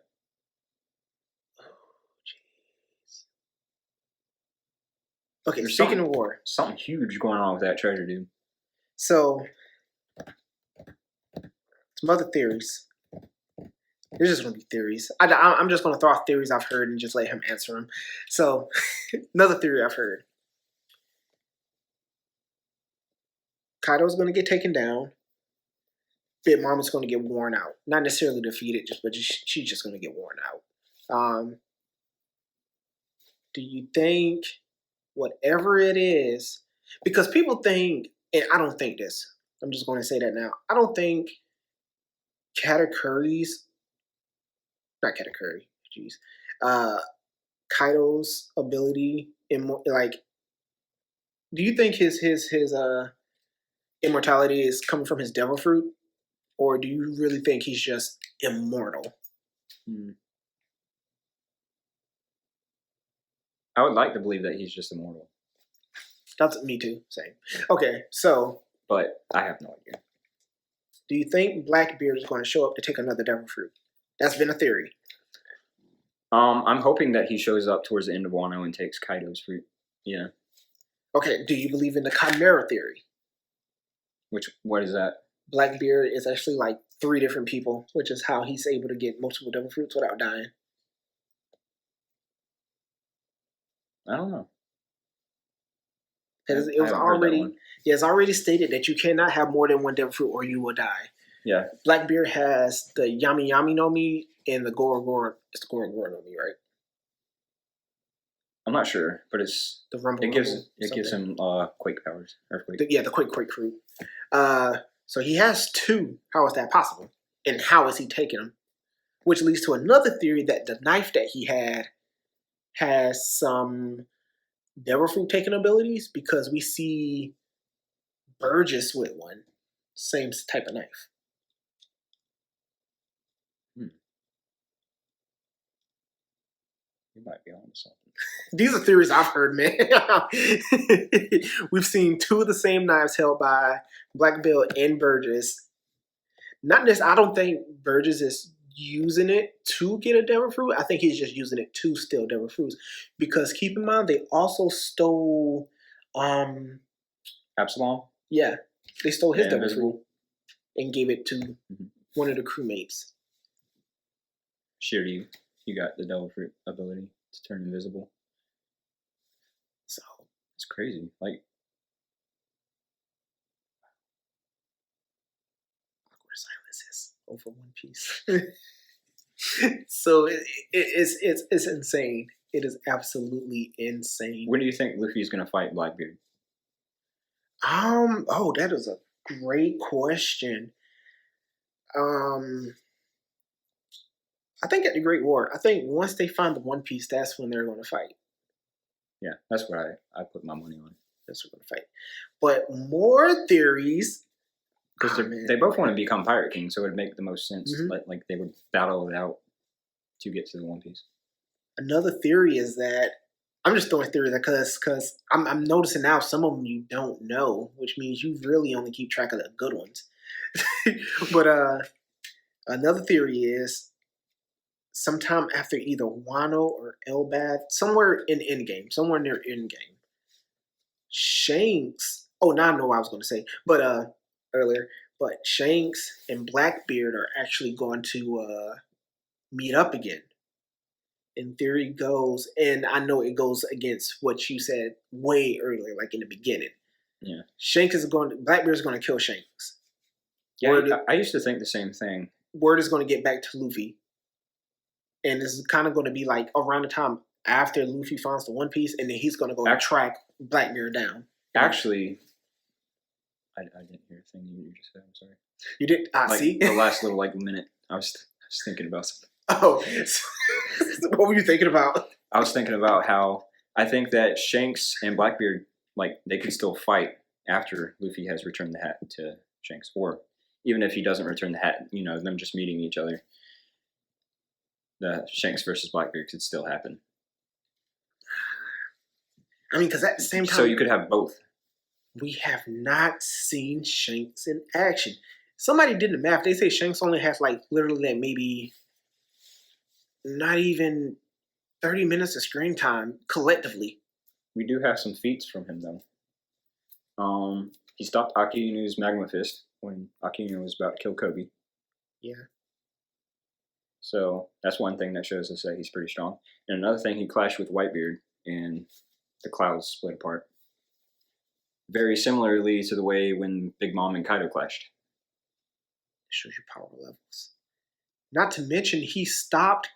Speaker 1: Okay, there's speaking of war.
Speaker 2: Something huge going on with that treasure, dude.
Speaker 1: So, some other theories. There's just going to be theories. I'm just going to throw out theories I've heard and just let him answer them. So, another theory I've heard. Kaido's going to get taken down. Big Mom is going to get worn out. Not necessarily defeated, but she's just going to get worn out. Do you think whatever it is, because people think, and I don't think this, I'm just going to say that now, I don't think Kaido's ability, like, do you think his immortality is coming from his devil fruit? Or do you really think he's just immortal?
Speaker 2: I would like to believe that he's just immortal.
Speaker 1: That's me too. Same. Okay, so.
Speaker 2: But I have no idea.
Speaker 1: Do you think Blackbeard is going to show up to take another devil fruit? That's been a theory.
Speaker 2: I'm hoping that he shows up towards the end of Wano and takes Kaido's fruit. Yeah.
Speaker 1: Okay, do you believe in the Chimera theory?
Speaker 2: What is that?
Speaker 1: Blackbeard is actually like 3 different people, which is how he's able to get multiple devil fruits without dying.
Speaker 2: I don't know.
Speaker 1: Because it's already stated that you cannot have more than 1 devil fruit or you will die.
Speaker 2: Yeah.
Speaker 1: Blackbeard has the Yami Yami no Mi and the Goro Goro. It's the Goro Goro no Mi, right?
Speaker 2: I'm not sure, but it's
Speaker 1: the Rumble.
Speaker 2: It gives him quake powers. Earthquake.
Speaker 1: The quake fruit. So he has 2. How is that possible? And how is he taking them? Which leads to another theory that the knife that he had has some devil fruit taking abilities, because we see Burgess with one. Same type of knife.
Speaker 2: You might be on something.
Speaker 1: These are theories I've heard, man. We've seen 2 of the same knives held by Black Belt and Burgess. Not this. I don't think Burgess is using it to get a devil fruit. I think he's just using it to steal devil fruits. Because keep in mind, they also stole.
Speaker 2: Absalom?
Speaker 1: Yeah, they stole his devil
Speaker 2: Invisible.
Speaker 1: fruit and gave it to one of the crewmates.
Speaker 2: Sure, you got the devil fruit ability to turn invisible.
Speaker 1: So
Speaker 2: it's crazy. Like
Speaker 1: awkward silences over One Piece. So it's insane. It is absolutely insane.
Speaker 2: When do you think Luffy's gonna fight Blackbeard?
Speaker 1: Oh, that is a great question. I think at the Great War. I think once they find the One Piece, that's when they're going to fight.
Speaker 2: Yeah, that's what I put my money on.
Speaker 1: That's what we're going to fight. But more theories.
Speaker 2: Because they both want to become Pirate King, so it would make the most sense. Like they would battle it out to get to the One Piece.
Speaker 1: Another theory is that I'm just throwing theories because I'm noticing now some of them you don't know, which means you really only keep track of the good ones. But another theory is sometime after either Wano or Elbaf, somewhere in Endgame, somewhere near Endgame, Shanks. Oh, now I know what I was going to say, but earlier. But Shanks and Blackbeard are actually going to meet up again. In theory goes, and I know it goes against what you said way earlier, like in the beginning.
Speaker 2: Yeah.
Speaker 1: Blackbeard is going to kill Shanks.
Speaker 2: Yeah, I used to think the same thing.
Speaker 1: Word is going to get back to Luffy. And this is kind of going to be like around the time after Luffy finds the One Piece, and then he's going to go track Blackbeard down.
Speaker 2: Actually, I didn't hear a thing you just said. I'm sorry.
Speaker 1: You did? See?
Speaker 2: The last little minute, I was thinking about something.
Speaker 1: Oh, what were you thinking about?
Speaker 2: I was thinking about how I think that Shanks and Blackbeard, they can still fight after Luffy has returned the hat to Shanks, or even if he doesn't return the hat, them just meeting each other. The Shanks versus Blackbeard could still happen.
Speaker 1: I mean, because at the same time,
Speaker 2: so you could have both.
Speaker 1: We have not seen Shanks in action. Somebody did the math. They say Shanks only has literally maybe not even 30 minutes of screen time collectively.
Speaker 2: We do have some feats from him though. He stopped Akinu's Magma Fist when Akinu was about to kill Kobe.
Speaker 1: Yeah.
Speaker 2: So that's one thing that shows us that he's pretty strong. And another thing, he clashed with Whitebeard and the clouds split apart. Very similarly to the way when Big Mom and Kaido clashed.
Speaker 1: It shows your power levels. Not to mention, he stopped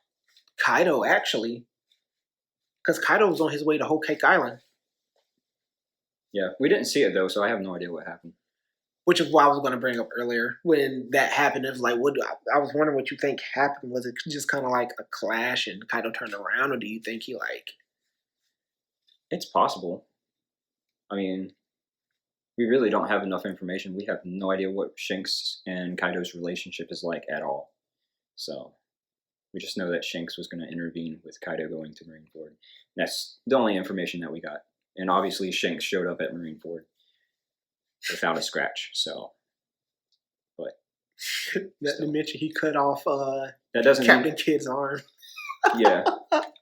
Speaker 1: Kaido, actually. Because Kaido was on his way to Whole Cake Island.
Speaker 2: Yeah, we didn't see it, though, so I have no idea what happened.
Speaker 1: Which is what I was going to bring up earlier. When that happened, it was I was wondering what you think happened. Was it just kind of like a clash and Kaido turned around? Or do you think he
Speaker 2: It's possible. I mean, we really don't have enough information. We have no idea what Shanks and Kaido's relationship is like at all. So we just know that Shanks was going to intervene with Kaido going to Marineford. That's the only information that we got. And obviously Shanks showed up at Marineford without a scratch. So, but
Speaker 1: not to mention he cut off
Speaker 2: that doesn't
Speaker 1: Captain Kidd's arm.
Speaker 2: Yeah.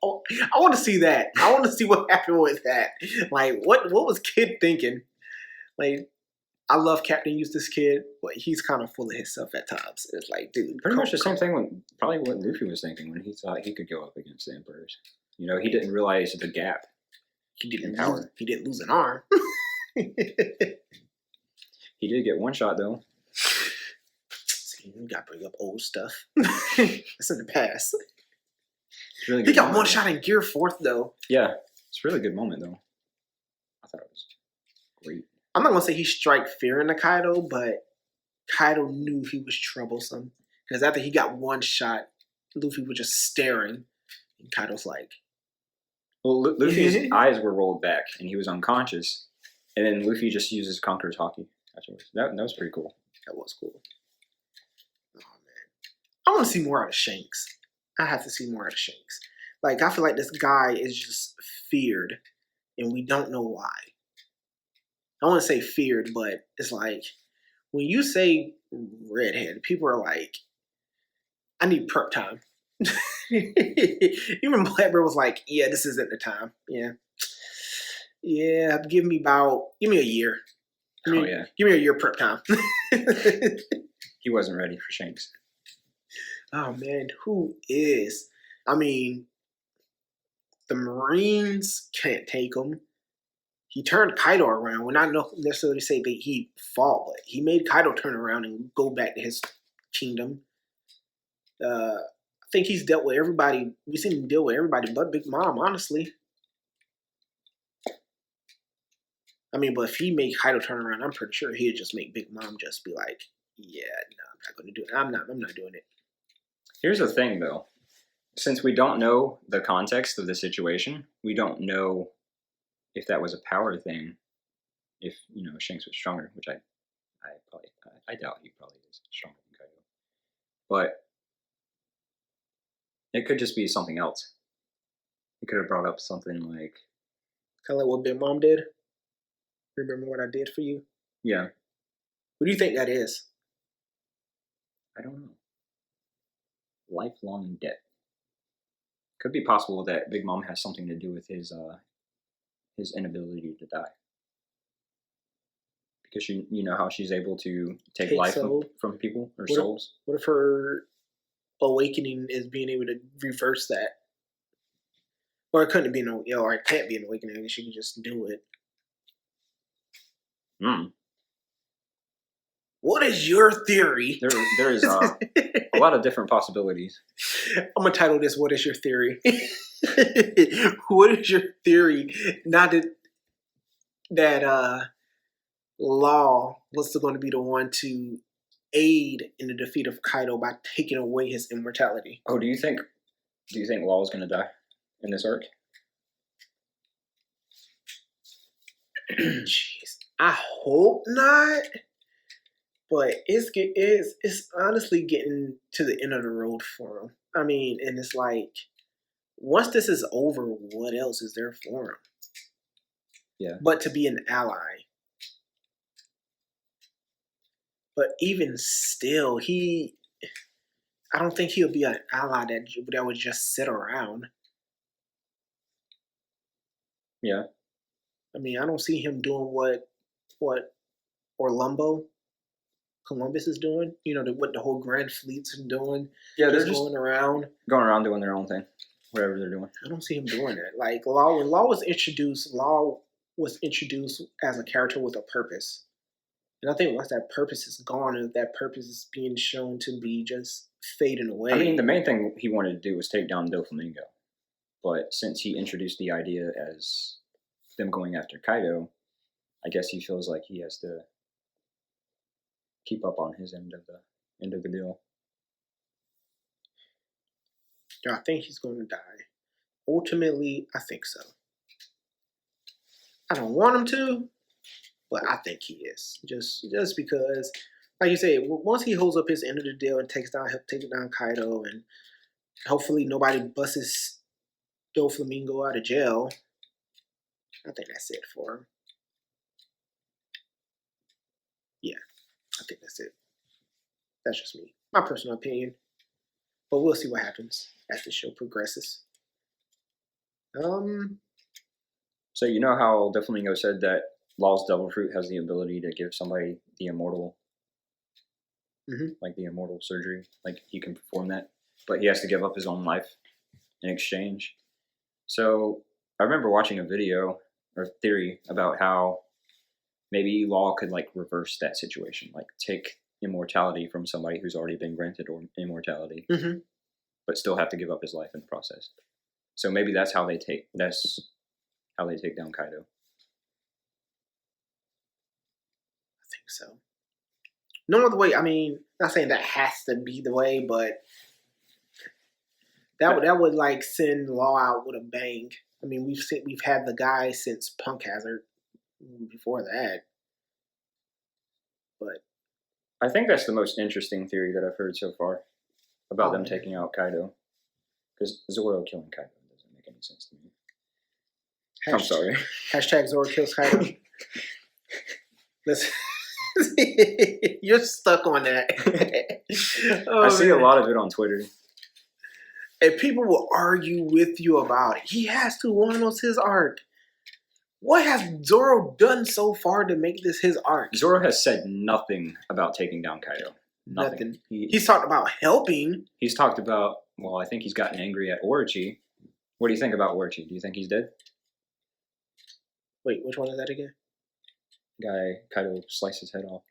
Speaker 1: Oh, I want to see that. I want to see what happened with that. What was Kidd thinking? I love Captain Eustace Kidd, but he's kind of full of himself at times. It's dude.
Speaker 2: Pretty much the same thing with probably what Luffy was thinking when he thought he could go up against the Emperors. He didn't realize the gap.
Speaker 1: He didn't lose an arm.
Speaker 2: He did get one shot though.
Speaker 1: See, you gotta bring up old stuff. That's in the past.
Speaker 2: Really
Speaker 1: he got one shot in Gear 4th though.
Speaker 2: Yeah, it's a really good moment though. I thought it was great.
Speaker 1: I'm not gonna say he struck fear into Kaido, but Kaido knew he was troublesome. Because after he got one shot, Luffy was just staring. And Kaido's
Speaker 2: well, Luffy's eyes were rolled back and he was unconscious. And then Luffy just uses Conqueror's Haki afterwards. That was pretty cool.
Speaker 1: That was cool. Oh, man. I want to see more out of Shanks. I have to see more out of Shanks. I feel like this guy is just feared. And we don't know why. I want to say feared, but it's when you say redhead. People are like, I need prep time. Even Blackbird was like, yeah, this isn't the time. Yeah, give me a year. Give me a year prep time.
Speaker 2: He wasn't ready for Shanks.
Speaker 1: Oh man, who is? I mean, the Marines can't take him. He turned Kaido around. We're not necessarily say that he fought, but he made Kaido turn around and go back to his kingdom. I think he's dealt with everybody. We've seen him deal with everybody but Big Mom, honestly. I mean, but if he made Kaido turn around, I'm pretty sure he'd just make Big Mom just be like, yeah, no, I'm not going to do it. I'm not doing it.
Speaker 2: Here's the thing, though. Since we don't know the context of the situation, we don't know if that was a power thing. If Shanks was stronger, which I doubt he probably is stronger than Kaido, but it could just be something else. He could have brought up something like
Speaker 1: kind of like what Big Mom did. Remember what I did for you?
Speaker 2: Yeah.
Speaker 1: What do you think that is?
Speaker 2: I don't know. Lifelong debt. Could be possible that Big Mom has something to do with his inability to die. Because you know how she's able to take life from people or souls.
Speaker 1: What if her awakening is being able to reverse that? Or it couldn't be or it can't be an awakening. I guess she can just do it. What is your theory?
Speaker 2: There is a lot of different possibilities.
Speaker 1: I'm gonna title this "What is your theory?" What is your theory? Not that Law was going to be the one to aid in the defeat of Kaido by taking away his immortality.
Speaker 2: Oh, do you think Law is going to die in this arc?
Speaker 1: Jeez, I hope not. But it's honestly getting to the end of the road for him. I mean, and it's like, once this is over, what else is there for him?
Speaker 2: Yeah.
Speaker 1: But to be an ally. But even still, I don't think he'll be an ally that would just sit around.
Speaker 2: Yeah.
Speaker 1: I mean, I don't see him doing what Columbus is doing. What the whole Grand Fleet's doing.
Speaker 2: Yeah, they're
Speaker 1: just going around
Speaker 2: doing their own thing, whatever they're doing.
Speaker 1: I don't see him doing that. Like when Law was introduced as a character with a purpose. And I think once that purpose is gone, and that purpose is being shown to be just fading away.
Speaker 2: I mean, the main thing he wanted to do was take down Doflamingo. But since he introduced the idea as them going after Kaido, I guess he feels like he has to keep up on his end of the deal.
Speaker 1: Do I think he's going to die? Ultimately, I think so. I don't want him to, but I think he is. Just because, like you say, once he holds up his end of the deal and takes down Kaido, and hopefully nobody busts Doflamingo out of jail, I think that's it for him. Yeah, I think that's it. That's just me. My personal opinion. But we'll see what happens as the show progresses.
Speaker 2: So you know how Doflamingo said that Law's Devil Fruit has the ability to give somebody the immortal, like the immortal surgery, like he can perform that, but he has to give up his own life in exchange. So I remember watching a video or theory about how maybe Law could like reverse that situation, like take immortality from somebody who's already been granted immortality, but still have to give up his life in the process. So maybe that's how they take down Kaido.
Speaker 1: I think so. No other way. I mean, not saying that has to be the way, but that would like send Law out with a bang. I mean, we've had the guy since Punk Hazard before that, but
Speaker 2: I think that's the most interesting theory that I've heard so far about them taking out Kaido, because Zoro killing Kaido doesn't make any sense to me. I'm sorry.
Speaker 1: Hashtag Zoro kills Kaido. Listen. You're stuck on that.
Speaker 2: I see a lot of it on Twitter.
Speaker 1: And people will argue with you about it. He has to. Wano's his arc. What has Zoro done so far to make this his arc?
Speaker 2: Zoro has said nothing about taking down Kaido. Nothing.
Speaker 1: He's talked about helping.
Speaker 2: He's talked about, well, I think he's gotten angry at Orochi. What do you think about Orochi? Do you think he's dead?
Speaker 1: Wait, which one is that again?
Speaker 2: Guy Kaido sliced his head off.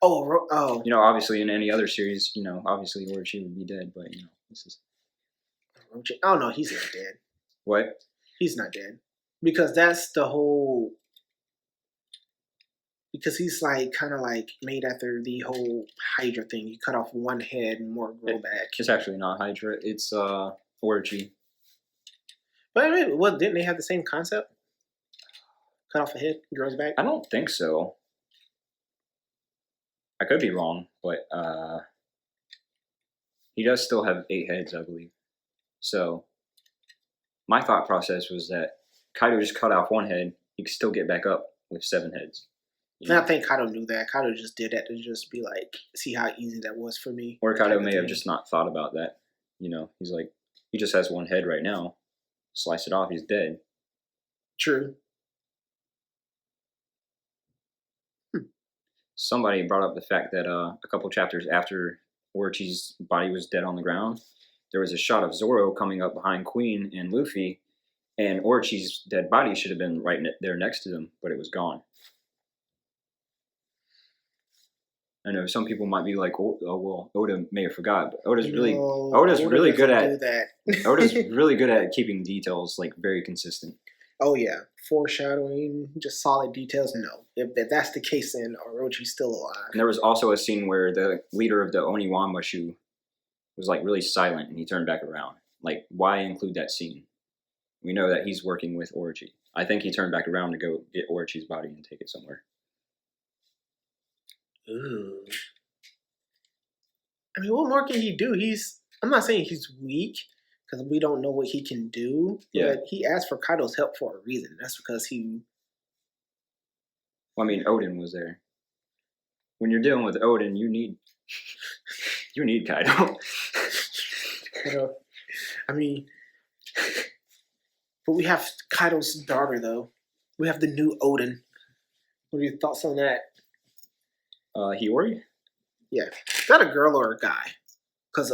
Speaker 1: Oh.
Speaker 2: You know, obviously in any other series, you know, obviously Orochi would be dead, but you know, this is.
Speaker 1: Orochi. Oh no, he's not dead.
Speaker 2: What?
Speaker 1: He's not dead. Because that's the whole. Because he's like kind of like made after the whole Hydra thing. You cut off one head and more grow back.
Speaker 2: It's actually not Hydra. It's Orochi.
Speaker 1: But wait, what? Didn't they have the same concept? Cut off a head, grows back.
Speaker 2: I don't think so. I could be wrong, but he does still have 8 heads, I believe. So my thought process was that Kaido just cut off one head, he could still get back up with 7 heads.
Speaker 1: And I think Kaido knew that. Kaido just did that to just be like, see how easy that was for me.
Speaker 2: Or Kaido may have just not thought about that. You know, he's like, he just has 1 head right now. Slice it off, he's dead.
Speaker 1: True.
Speaker 2: Somebody brought up the fact that a couple chapters after Orochi's body was dead on the ground, there was a shot of Zoro coming up behind Queen and Luffy, and Orochi's dead body should have been right there next to them, but it was gone. I know some people might be like, "Oh well, Oda may have forgot," but Oda's really good at
Speaker 1: that.
Speaker 2: Oda's really good at keeping details like very consistent.
Speaker 1: Oh yeah, foreshadowing, just solid details. No, if that's the case, then Orochi's still alive.
Speaker 2: And there was also a scene where the leader of the Oniwanbashu was like really silent, and he turned back around. Like, why include that scene? We know that he's working with Orochi. I think he turned back around to go get Orochi's body and take it somewhere.
Speaker 1: Ooh. I mean, what more can he do? I'm not saying he's weak, because we don't know what he can do.
Speaker 2: Yeah.
Speaker 1: But he asked for Kaido's help for a reason. That's because he...
Speaker 2: Well, I mean, Odin was there. When you're dealing with Odin, you need Kaido.
Speaker 1: I mean... But we have Kaido's daughter, though. We have the new Odin. What are your thoughts on that?
Speaker 2: Hiyori?
Speaker 1: Yeah. Is that a girl or a guy? Because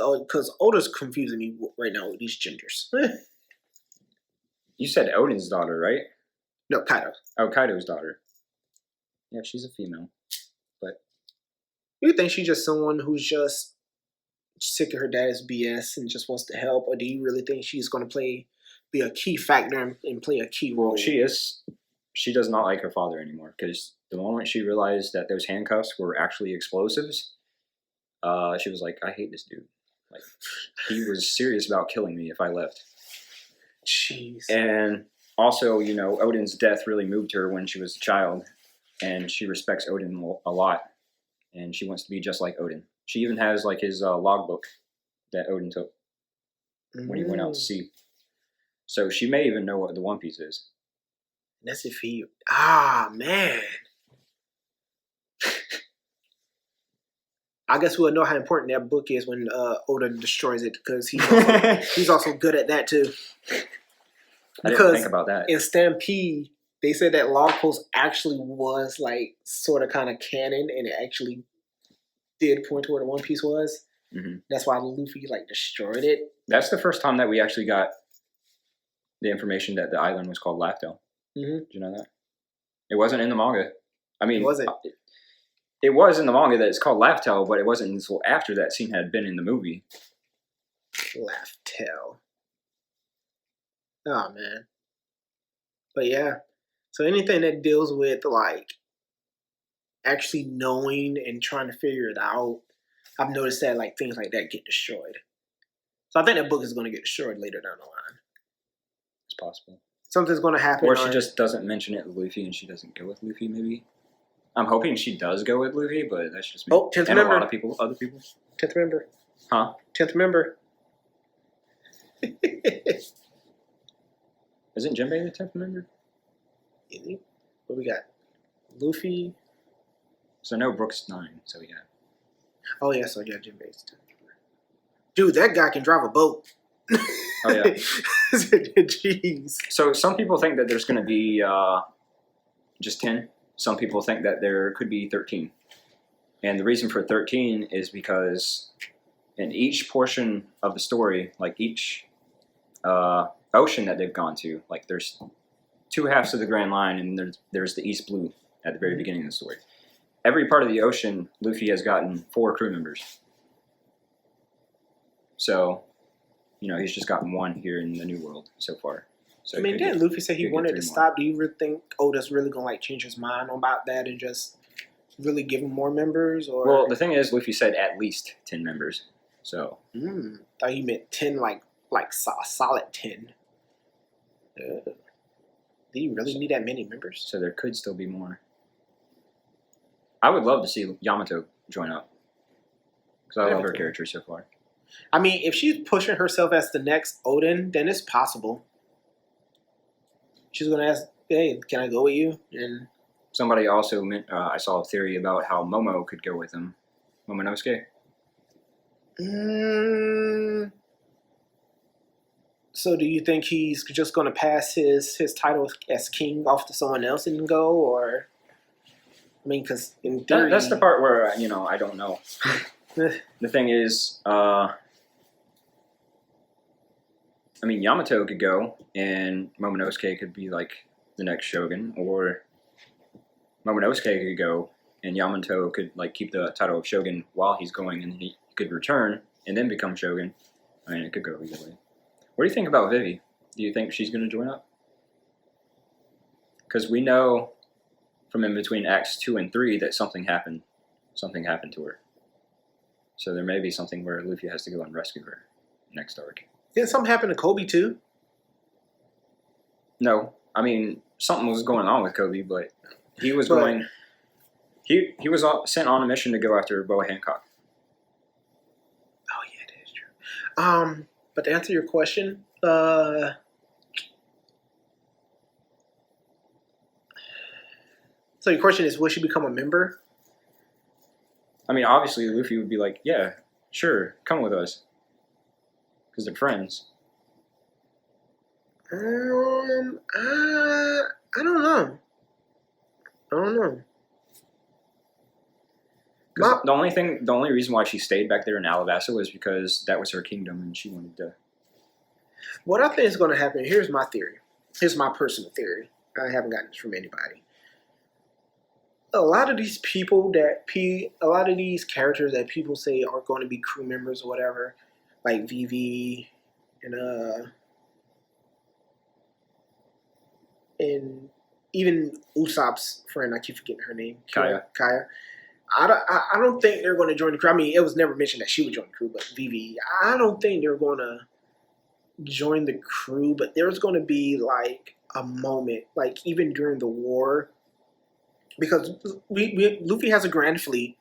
Speaker 1: Oda's confusing me right now with these genders.
Speaker 2: You said Odin's daughter, right?
Speaker 1: No, Kaido.
Speaker 2: Oh, Kaido's daughter. Yeah, she's a female. But
Speaker 1: you think she's just someone who's just sick of her dad's BS and just wants to help? Or do you really think she's going to be a key factor and play a key role?
Speaker 2: Well, she is. She does not like her father anymore, because the moment she realized that those handcuffs were actually explosives, she was like, I hate this dude. Like, he was serious about killing me if I left.
Speaker 1: Jeez.
Speaker 2: And also, you know, Odin's death really moved her when she was a child, and she respects Odin a lot, and she wants to be just like Odin. She even has like his logbook that Odin took when he went out to sea. So she may even know what the One Piece is.
Speaker 1: That's if he... Ah, man. I guess we'll know how important that book is when Oda destroys it, because he's also good at that too.
Speaker 2: I didn't think about that.
Speaker 1: In Stampede, they said that log post actually was like sort of kind of canon, and it actually did point to where the One Piece was.
Speaker 2: Mm-hmm.
Speaker 1: That's why Luffy like destroyed it.
Speaker 2: That's the first time that we actually got the information that the island was called Laugh Tale.
Speaker 1: Mm-hmm.
Speaker 2: Did you know that? It wasn't in the manga. I mean,
Speaker 1: it wasn't.
Speaker 2: It was in the manga that it's called Laugh Tale, but it wasn't until after that scene had been in the movie.
Speaker 1: Laugh Tale. Oh man. But yeah. So anything that deals with like actually knowing and trying to figure it out, I've noticed that like things like that get destroyed. So I think that book is going to get destroyed later down the line.
Speaker 2: It's possible.
Speaker 1: Something's going to happen.
Speaker 2: Or she just doesn't mention it with Luffy and she doesn't go with Luffy, maybe. I'm hoping she does go with Luffy, but that's just me.
Speaker 1: Oh, 10th
Speaker 2: and
Speaker 1: member.
Speaker 2: A lot of people, other people.
Speaker 1: 10th member.
Speaker 2: Huh?
Speaker 1: 10th member.
Speaker 2: Isn't Jinbei the 10th member?
Speaker 1: Is he? What we got? Luffy.
Speaker 2: So no Brooks 9. So yeah.
Speaker 1: Oh yeah, so yeah, Jinbei's 10. Dude, that guy can drive a boat.
Speaker 2: Oh yeah.
Speaker 1: Jeez.
Speaker 2: So some people think that there's going to be just 10. Some people think that there could be 13. And the reason for 13 is because in each portion of the story, like each ocean that they've gone to, like there's two halves of the Grand Line, and there's the East Blue at the very beginning of the story. Every part of the ocean, Luffy has gotten 4 crew members. So, he's just gotten 1 here in the New World so far. So
Speaker 1: I mean, didn't Luffy say he wanted to stop? Do you really think Oda's really gonna change his mind about that and just really give him more members? Or
Speaker 2: well, the thing is, Luffy said at least 10 members. So
Speaker 1: thought he meant 10, like a solid 10. Do you really need that many members?
Speaker 2: So there could still be more. I would love to see Yamato join up because I love her character so far.
Speaker 1: I mean, if she's pushing herself as the next Oden, then it's possible. She's gonna ask, "Hey, can I go with you?" And
Speaker 2: somebody also I saw a theory about how Momo could go with him. Momonosuke.
Speaker 1: So do you think he's just going to pass his title as king off to someone else and go, or? I mean, because in theory,
Speaker 2: that's the part where I don't know. The thing is, Yamato could go, and Momonosuke could be like the next shogun, or Momonosuke could go, and Yamato could keep the title of shogun while he's going, and he could return and then become shogun. I mean, it could go either way. What do you think about Vivi? Do you think she's going to join up? Because we know from in between Acts 2 and 3 that something happened. Something happened to her. So there may be something where Luffy has to go and rescue her next arc.
Speaker 1: Didn't something happen to Kobe too?
Speaker 2: No. I mean, something was going on with Kobe, but he was going... He was sent on a mission to go after Boa Hancock.
Speaker 1: Oh, yeah, that is true. But to answer your question, so your question is, will she become a member?
Speaker 2: I mean, obviously, Luffy would be like, yeah, sure, come with us. Because they're friends.
Speaker 1: I don't know.
Speaker 2: The only reason why she stayed back there in Alabasta was because that was her kingdom and she wanted to.
Speaker 1: What I think is going to happen, here's my theory. Here's my personal theory. I haven't gotten this from anybody. A lot of these characters that people say are going to be crew members or whatever, like Vivi and even Usopp's friend, I keep forgetting her name,
Speaker 2: Kaya.
Speaker 1: I don't think they're going to join the crew. I mean, it was never mentioned that she would join the crew, but Vivi, I don't think they're going to join the crew. But there's going to be a moment, even during the war, because Luffy has a grand fleet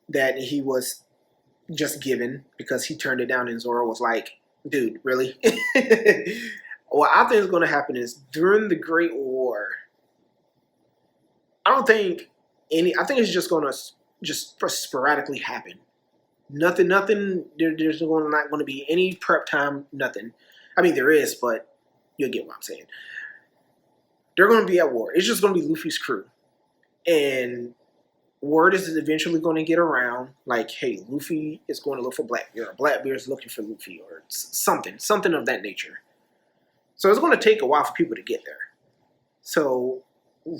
Speaker 1: that he was just given because he turned it down, and Zoro was like, "Dude, really?" What I think is going to happen is during the Great War, I think it's just going to just sporadically happen. Nothing. There's not going to be any prep time. Nothing. I mean, there is, but you'll get what I'm saying. They're going to be at war. It's just going to be Luffy's crew, and word is eventually going to get around. Like, hey, Luffy is going to look for Blackbeard, or Blackbeard is looking for Luffy, or something of that nature. So it's going to take a while for people to get there. So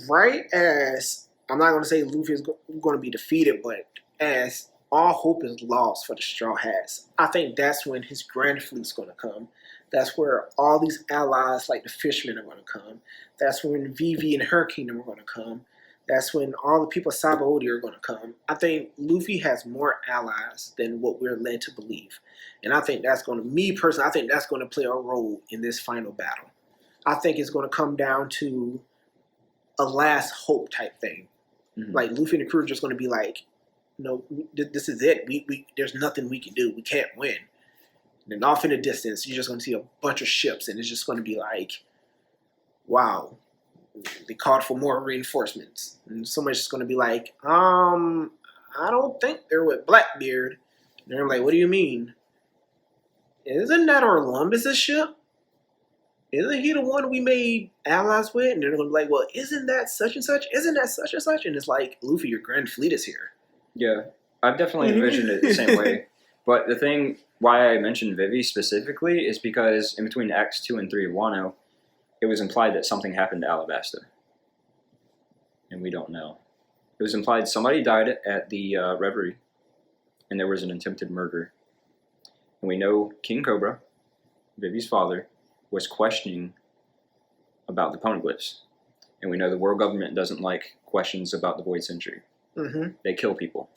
Speaker 1: right as, I'm not going to say Luffy is going to be defeated, but as all hope is lost for the Straw Hats, I think that's when his Grand Fleet's going to come. That's where all these allies like the Fishmen are going to come. That's when Vivi and her kingdom are going to come. That's when all the people of Sabaody are going to come. I think Luffy has more allies than what we're led to believe. And I think that's going to, me personally, I think that's going to play a role in this final battle. I think it's going to come down to a last hope type thing. Mm-hmm. Like Luffy and the crew are just going to be like, no, this is it. There's nothing we can do. We can't win. And then off in the distance, you're just going to see a bunch of ships, and it's just going to be like, wow, they called for more reinforcements, and somebody's just going to be like, I don't think they're with Blackbeard. And they're like, what do you mean? Isn't that Orlumbus' ship? Isn't he the one we made allies with? And they're going to be like, well, isn't that such and such? Isn't that such and such? And it's like, Luffy, your grand fleet is here.
Speaker 2: Yeah, I've definitely envisioned it the same way. But the thing why I mentioned Vivi specifically is because in between Acts 2 and 3 of Wano, it was implied that something happened to Alabasta. And we don't know. It was implied somebody died at the Reverie, and there was an attempted murder. And we know King Cobra, Vivi's father, was questioning about the poneglyphs. And we know the world government doesn't like questions about the Void Century.
Speaker 1: Mm-hmm.
Speaker 2: They kill people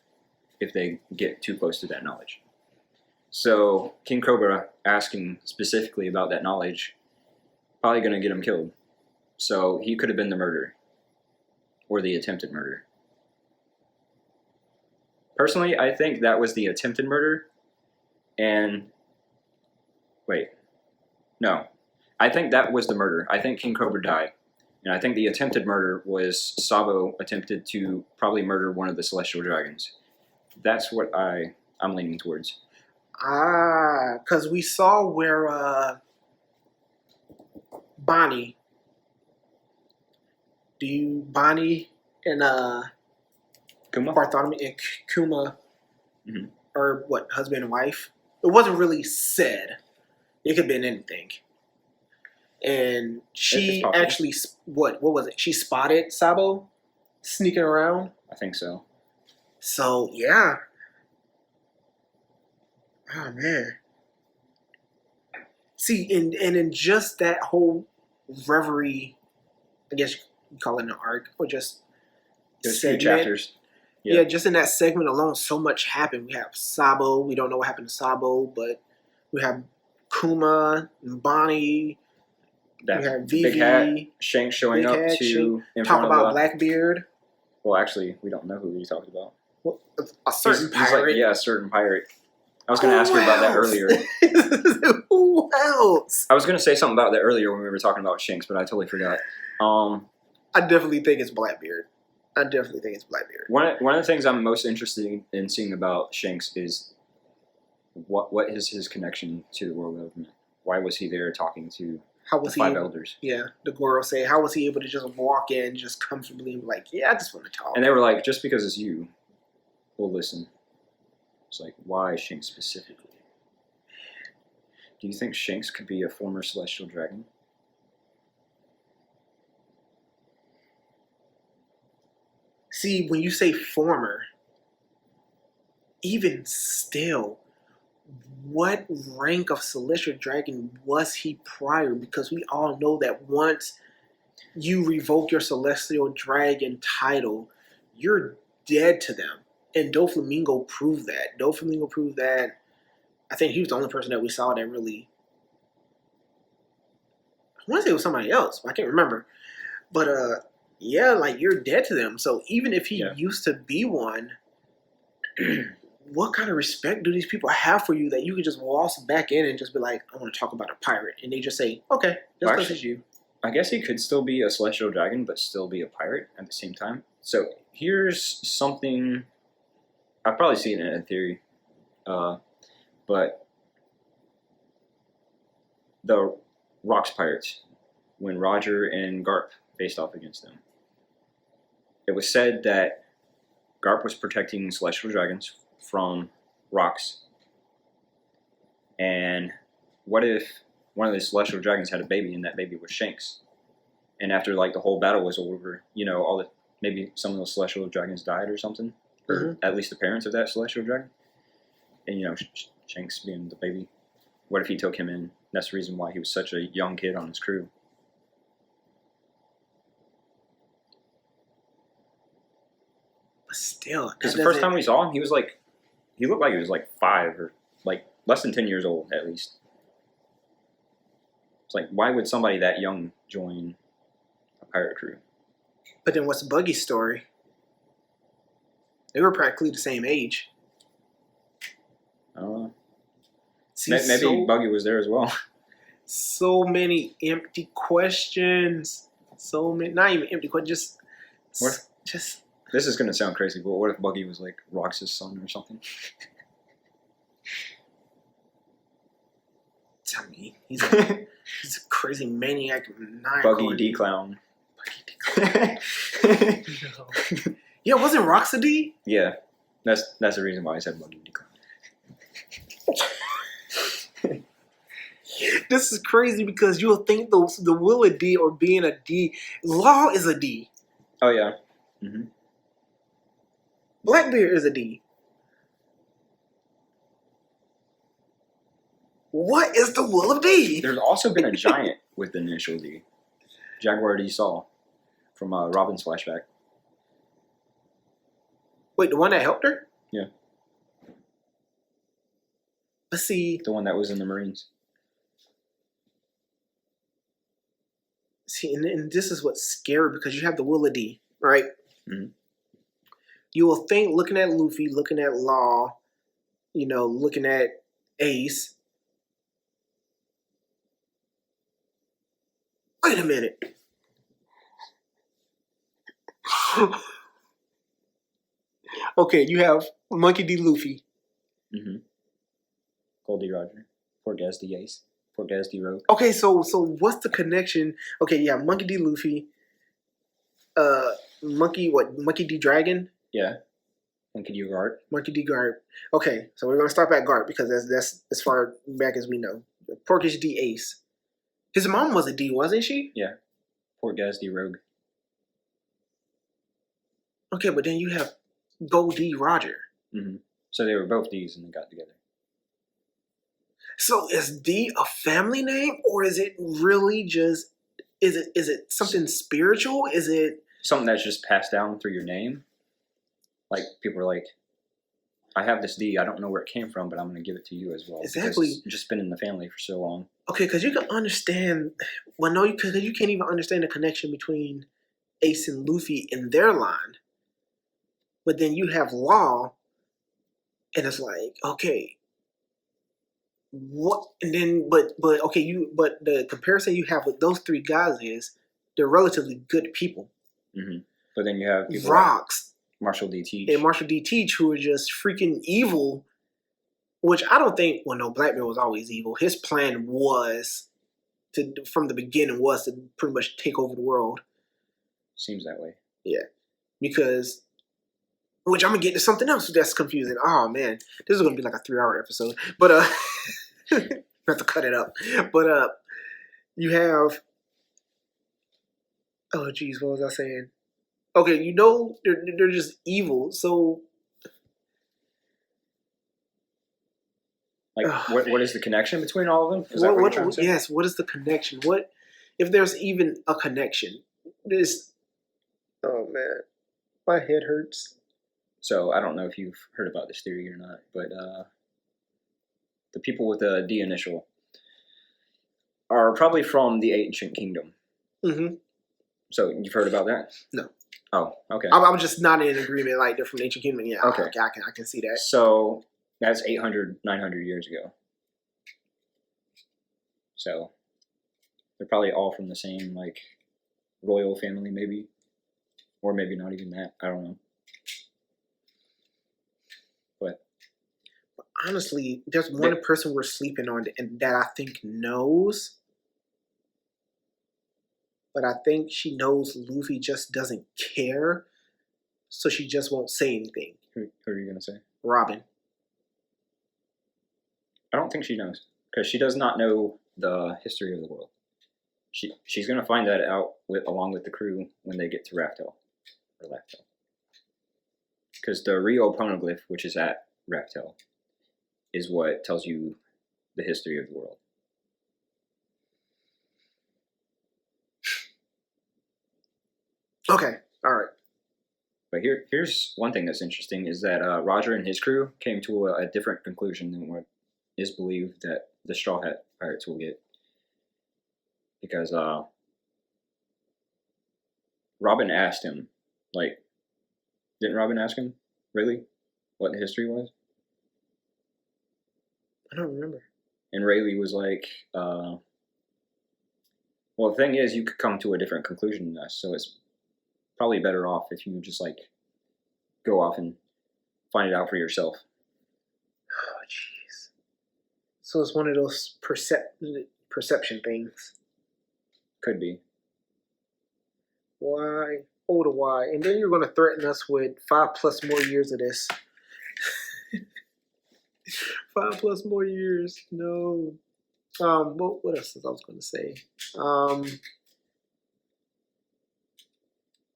Speaker 2: if they get too close to that knowledge. So King Cobra asking specifically about that knowledge, probably going to get him killed. So he could have been the murderer or the attempted murder. Personally, I think that was the attempted murder. And wait, no, I think that was the murder. I think King Cobra died. And I think the attempted murder was Sabo attempted to probably murder one of the Celestial Dragons. That's what I'm leaning towards.
Speaker 1: Because we saw where Bonnie and
Speaker 2: Kuma?
Speaker 1: Bartholomew and Kuma, or what, husband and wife? It wasn't really said. It could have been anything. And she actually, what was it? She spotted Sabo sneaking around.
Speaker 2: I think so.
Speaker 1: So, yeah. Oh, man. See, and in just that whole Reverie, I guess you call it an arc, or just
Speaker 2: there's 2 chapters.
Speaker 1: Yeah, just in that segment alone, so much happened. We have Sabo. We don't know what happened to Sabo, but we have Kuma and Bonnie.
Speaker 2: That
Speaker 1: we have Vivi.
Speaker 2: Big Hat, Shanks showing up to
Speaker 1: talk about Blackbeard.
Speaker 2: Well, actually, we don't know who he talked about.
Speaker 1: Well, a certain pirate.
Speaker 2: He's like, a certain pirate. I was going to ask you about that earlier.
Speaker 1: Who else?
Speaker 2: I was going to say something about that earlier when we were talking about Shanks, but I totally forgot.
Speaker 1: I definitely think it's Blackbeard. One
Speaker 2: of the things I'm most interested in seeing about Shanks is what is his connection to the world government? Why was he there talking to the 5 elders?
Speaker 1: Yeah, the Goro say, how was he able to just walk in just comfortably and be like, yeah, I just want to talk.
Speaker 2: And they were like, just because it's you, we'll listen. It's like, why Shanks specifically? Do you think Shanks could be a former Celestial Dragon?
Speaker 1: See, when you say former, even still, what rank of Celestial Dragon was he prior? Because we all know that once you revoke your Celestial Dragon title, you're dead to them. And Doflamingo proved that. I think he was the only person that we saw that really... I want to say it was somebody else, but I can't remember. But, yeah, like, you're dead to them. So even if he used to be one, what kind of respect do these people have for you that you can just waltz back in and just be like, I want to talk about a pirate. And they just say, okay, just because it's you.
Speaker 2: I guess he could still be a Celestial Dragon, but still be a pirate at the same time. So here's something... I've probably seen it in theory. But the Rocks Pirates, when Roger and Garp faced off against them, it was said that Garp was protecting Celestial Dragons from Rocks. And what if one of the Celestial Dragons had a baby and that baby was Shanks? And after like the whole battle was over, you know, maybe some of those Celestial Dragons died or something. Or at least the parents of that Celestial Dragon. And, you know, Shanks being the baby. What if he took him in? That's the reason why he was such a young kid on his crew.
Speaker 1: But still.
Speaker 2: Because the first time we saw him, he looked like he was like 5 or like less than 10 years old at least. It's like, why would somebody that young join a pirate crew?
Speaker 1: But then what's Buggy's story? They were practically the same age.
Speaker 2: Maybe Buggy was there as well.
Speaker 1: So many empty questions. So many, not even empty, but just.
Speaker 2: What?
Speaker 1: Just.
Speaker 2: This is gonna sound crazy, but what if Buggy was like Rox's son or something?
Speaker 1: Tell me, he's a crazy maniac.
Speaker 2: Buggy D Clown.
Speaker 1: Yeah, wasn't Rox a D?
Speaker 2: Yeah, that's the reason why I said Buggy D Clown.
Speaker 1: This is crazy because you'll think the will a D or being a D. Law is a D.
Speaker 2: Oh yeah. Mm-hmm.
Speaker 1: Blackbeard is a D. What is the will of D?
Speaker 2: There's also been a giant with the initial D. Jaguar D Saw from Robin's flashback.
Speaker 1: Wait, the one that helped her?
Speaker 2: Yeah.
Speaker 1: Let's see.
Speaker 2: The one that was in the Marines.
Speaker 1: See, and this is what's scary because you have the will of D, right?
Speaker 2: Mm-hmm.
Speaker 1: You will think, looking at Luffy, looking at Law, looking at Ace. Wait a minute. Okay, you have Monkey D. Luffy.
Speaker 2: Mm-hmm. Goldie Roger. Portgas D. Ace. Portgas D. Rogue.
Speaker 1: Okay, so what's the connection? Okay, yeah, Monkey D. Luffy. Monkey D. Dragon?
Speaker 2: Yeah. Monkey D. Garp.
Speaker 1: Monkey D. Garp. Okay, so we're gonna start back Garp because that's as far back as we know. Porkish D. Ace. His mom was a D, wasn't she?
Speaker 2: Yeah. Portgas D. Rogue.
Speaker 1: Okay, but then you have Gold D. Roger.
Speaker 2: Mm-hmm. So they were both D's and they got together.
Speaker 1: So is D a family name, or is it really just is it something spiritual? Is it
Speaker 2: something that's just passed down through your name? Like people are like, I have this D, I don't know where it came from, but I'm going to give it to you as well.
Speaker 1: Exactly.
Speaker 2: Because it's just been in the family for so long.
Speaker 1: Okay, because you can understand. Well, no, because you can't even understand the connection between Ace and Luffy in their line. But then you have Law, and it's like, okay, what? And then, but the comparison you have with those three guys is they're relatively good people.
Speaker 2: Mm-hmm. But then you have people
Speaker 1: Rocks,
Speaker 2: like Marshall D. Teach,
Speaker 1: and Marshall D. Teach, who are just freaking evil. Which I don't think. Well, no, Blackbeard was always evil. His plan was from the beginning was to pretty much take over the world.
Speaker 2: Seems that way.
Speaker 1: Yeah, because. Which I'm gonna get to something else that's confusing. Oh man, this is gonna be like a 3-hour episode. But I have to cut it up. But you have. Oh geez, what was I saying? Okay, they're just evil. So.
Speaker 2: Like, what is the connection between all of them? Is that what you're trying to say?
Speaker 1: Yes, what is the connection? What if there's even a connection? Oh man, my head hurts.
Speaker 2: So I don't know if you've heard about this theory or not, but the people with the D initial are probably from the Ancient Kingdom.
Speaker 1: Mm-hmm.
Speaker 2: So you've heard about that?
Speaker 1: No.
Speaker 2: Oh, okay.
Speaker 1: I'm just not in agreement. Like they're from the Ancient Kingdom. Yeah.
Speaker 2: Okay.
Speaker 1: I can see that.
Speaker 2: So that's 800, 900 years ago. So they're probably all from the same like royal family, maybe, or maybe not even that. I don't know. But
Speaker 1: honestly, there's one person we're sleeping on and that I think knows. But I think she knows Luffy just doesn't care. So she just won't say anything.
Speaker 2: Who are you going to say?
Speaker 1: Robin.
Speaker 2: I don't think she knows. Because she does not know the history of the world. She's going to find that out along with the crew when they get to Raftel. Or Laftel. Because the Rio Poneglyph, which is at Raftel, is what tells you the history of the world.
Speaker 1: Okay, all right.
Speaker 2: But here's one thing that's interesting is that Roger and his crew came to a different conclusion than what is believed that the Straw Hat Pirates will get. Because Robin asked him, like, didn't Robin ask him, really, what the history was?
Speaker 1: I don't remember.
Speaker 2: And Rayleigh was like, well, Well, the thing is, you could come to a different conclusion than us, so it's probably better off if you just like go off and find it out for yourself.
Speaker 1: Oh, jeez. So it's one of those perception things.
Speaker 2: Could be.
Speaker 1: Why? Oh, the why. And then you're going to threaten us with 5+ more years of this. 5+ more years. No. What else was I was going to say?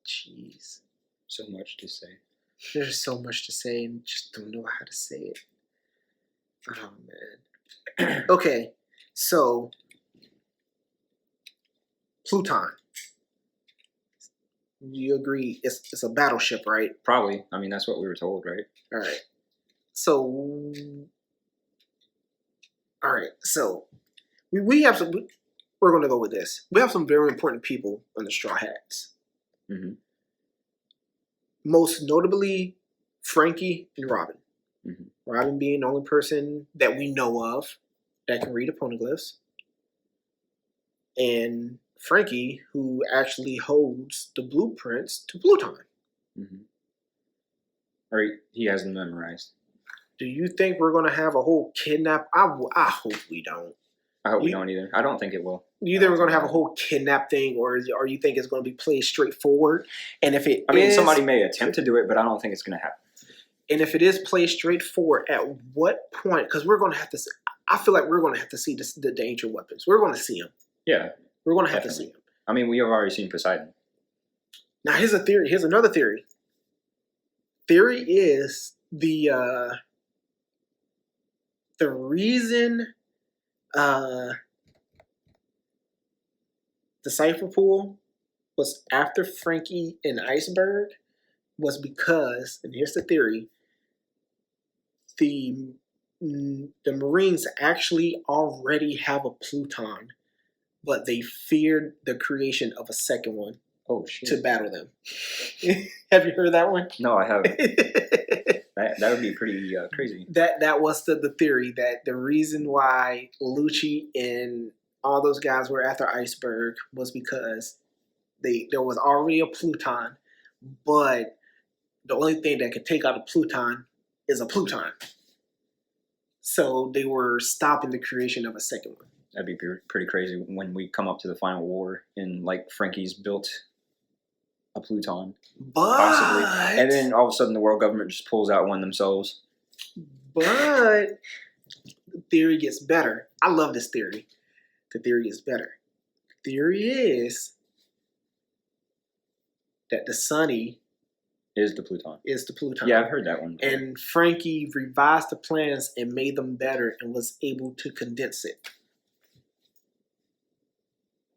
Speaker 1: Jeez.
Speaker 2: So much to say.
Speaker 1: There's so much to say and just don't know how to say it. Oh, man. Okay, so Pluton. You agree it's a battleship, right?
Speaker 2: Probably. I mean, that's what we were told, right?
Speaker 1: All right. So, we have some. We're going to go with this. We have some very important people on the Straw Hats.
Speaker 2: Mm-hmm.
Speaker 1: Most notably, Frankie and Robin.
Speaker 2: Mm-hmm.
Speaker 1: Robin being the only person that we know of that can read poneglyphs. And Frankie, who actually holds the blueprints to Pluton.
Speaker 2: Mm-hmm. Or he has them memorized.
Speaker 1: Do you think we're going to have a whole kidnap? I hope we don't.
Speaker 2: I hope we don't either. I don't think it will.
Speaker 1: You think we're going to have a whole kidnap thing, or you think it's going to be played straightforward? And if it
Speaker 2: somebody may attempt to do it, but I don't think it's going to happen.
Speaker 1: And if it is played straightforward, at what point? Because we're going to have to. I feel like we're going to have to see the ancient weapons. We're going to see them.
Speaker 2: Yeah,
Speaker 1: we're going to have to see them.
Speaker 2: I mean, we have already seen Poseidon.
Speaker 1: Now, here's a theory. Here's another theory. Theory is the reason the Cipher Pool was after Frankie and Iceberg was because, and here's the theory, the Marines actually already have a Pluton, but they feared the creation of a second one.
Speaker 2: Oh, shit.
Speaker 1: To battle them. Have you heard that one?
Speaker 2: No, I haven't. That would be pretty crazy.
Speaker 1: That was the theory, that the reason why Lucci and all those guys were after Iceberg was because there was already a Pluton, but the only thing that could take out a Pluton is a Pluton. So they were stopping the creation of a second one.
Speaker 2: That'd be pretty crazy when we come up to the final war and like Frankie's built a Pluton, possibly, and then all of a sudden the world government just pulls out one themselves.
Speaker 1: But the theory gets better. I love this theory. The theory is better. The theory is that the Sunny
Speaker 2: is the Pluton.
Speaker 1: Yeah,
Speaker 2: I've heard that one before.
Speaker 1: And Frankie revised the plans and made them better and was able to condense it.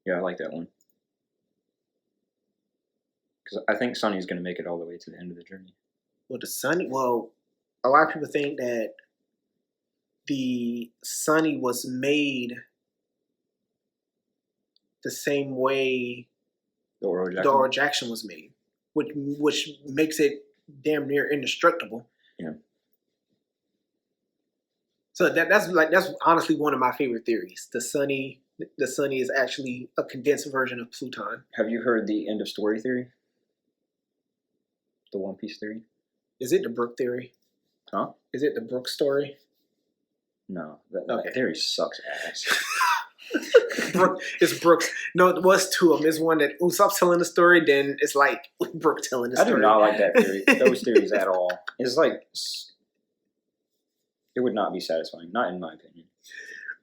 Speaker 2: Yeah, I like that one. Because I think Sunny's going to make it all the way to the end of the journey.
Speaker 1: Well, a lot of people think that the Sunny was made the same way
Speaker 2: the
Speaker 1: Oral Jackson was made, which makes it damn near indestructible.
Speaker 2: Yeah.
Speaker 1: So that's honestly one of my favorite theories. The Sunny is actually a condensed version of Pluton.
Speaker 2: Have you heard the end of story theory? The One Piece theory?
Speaker 1: Is it the Brook theory?
Speaker 2: Huh?
Speaker 1: Is it the Brook story?
Speaker 2: No, that theory sucks ass.
Speaker 1: It's Brooks. No, it was two of them. It's one that Usopp's telling the story, then it's like Brook telling the story.
Speaker 2: I do not like that theory. Those theories at all. It's like it would not be satisfying, not in my opinion.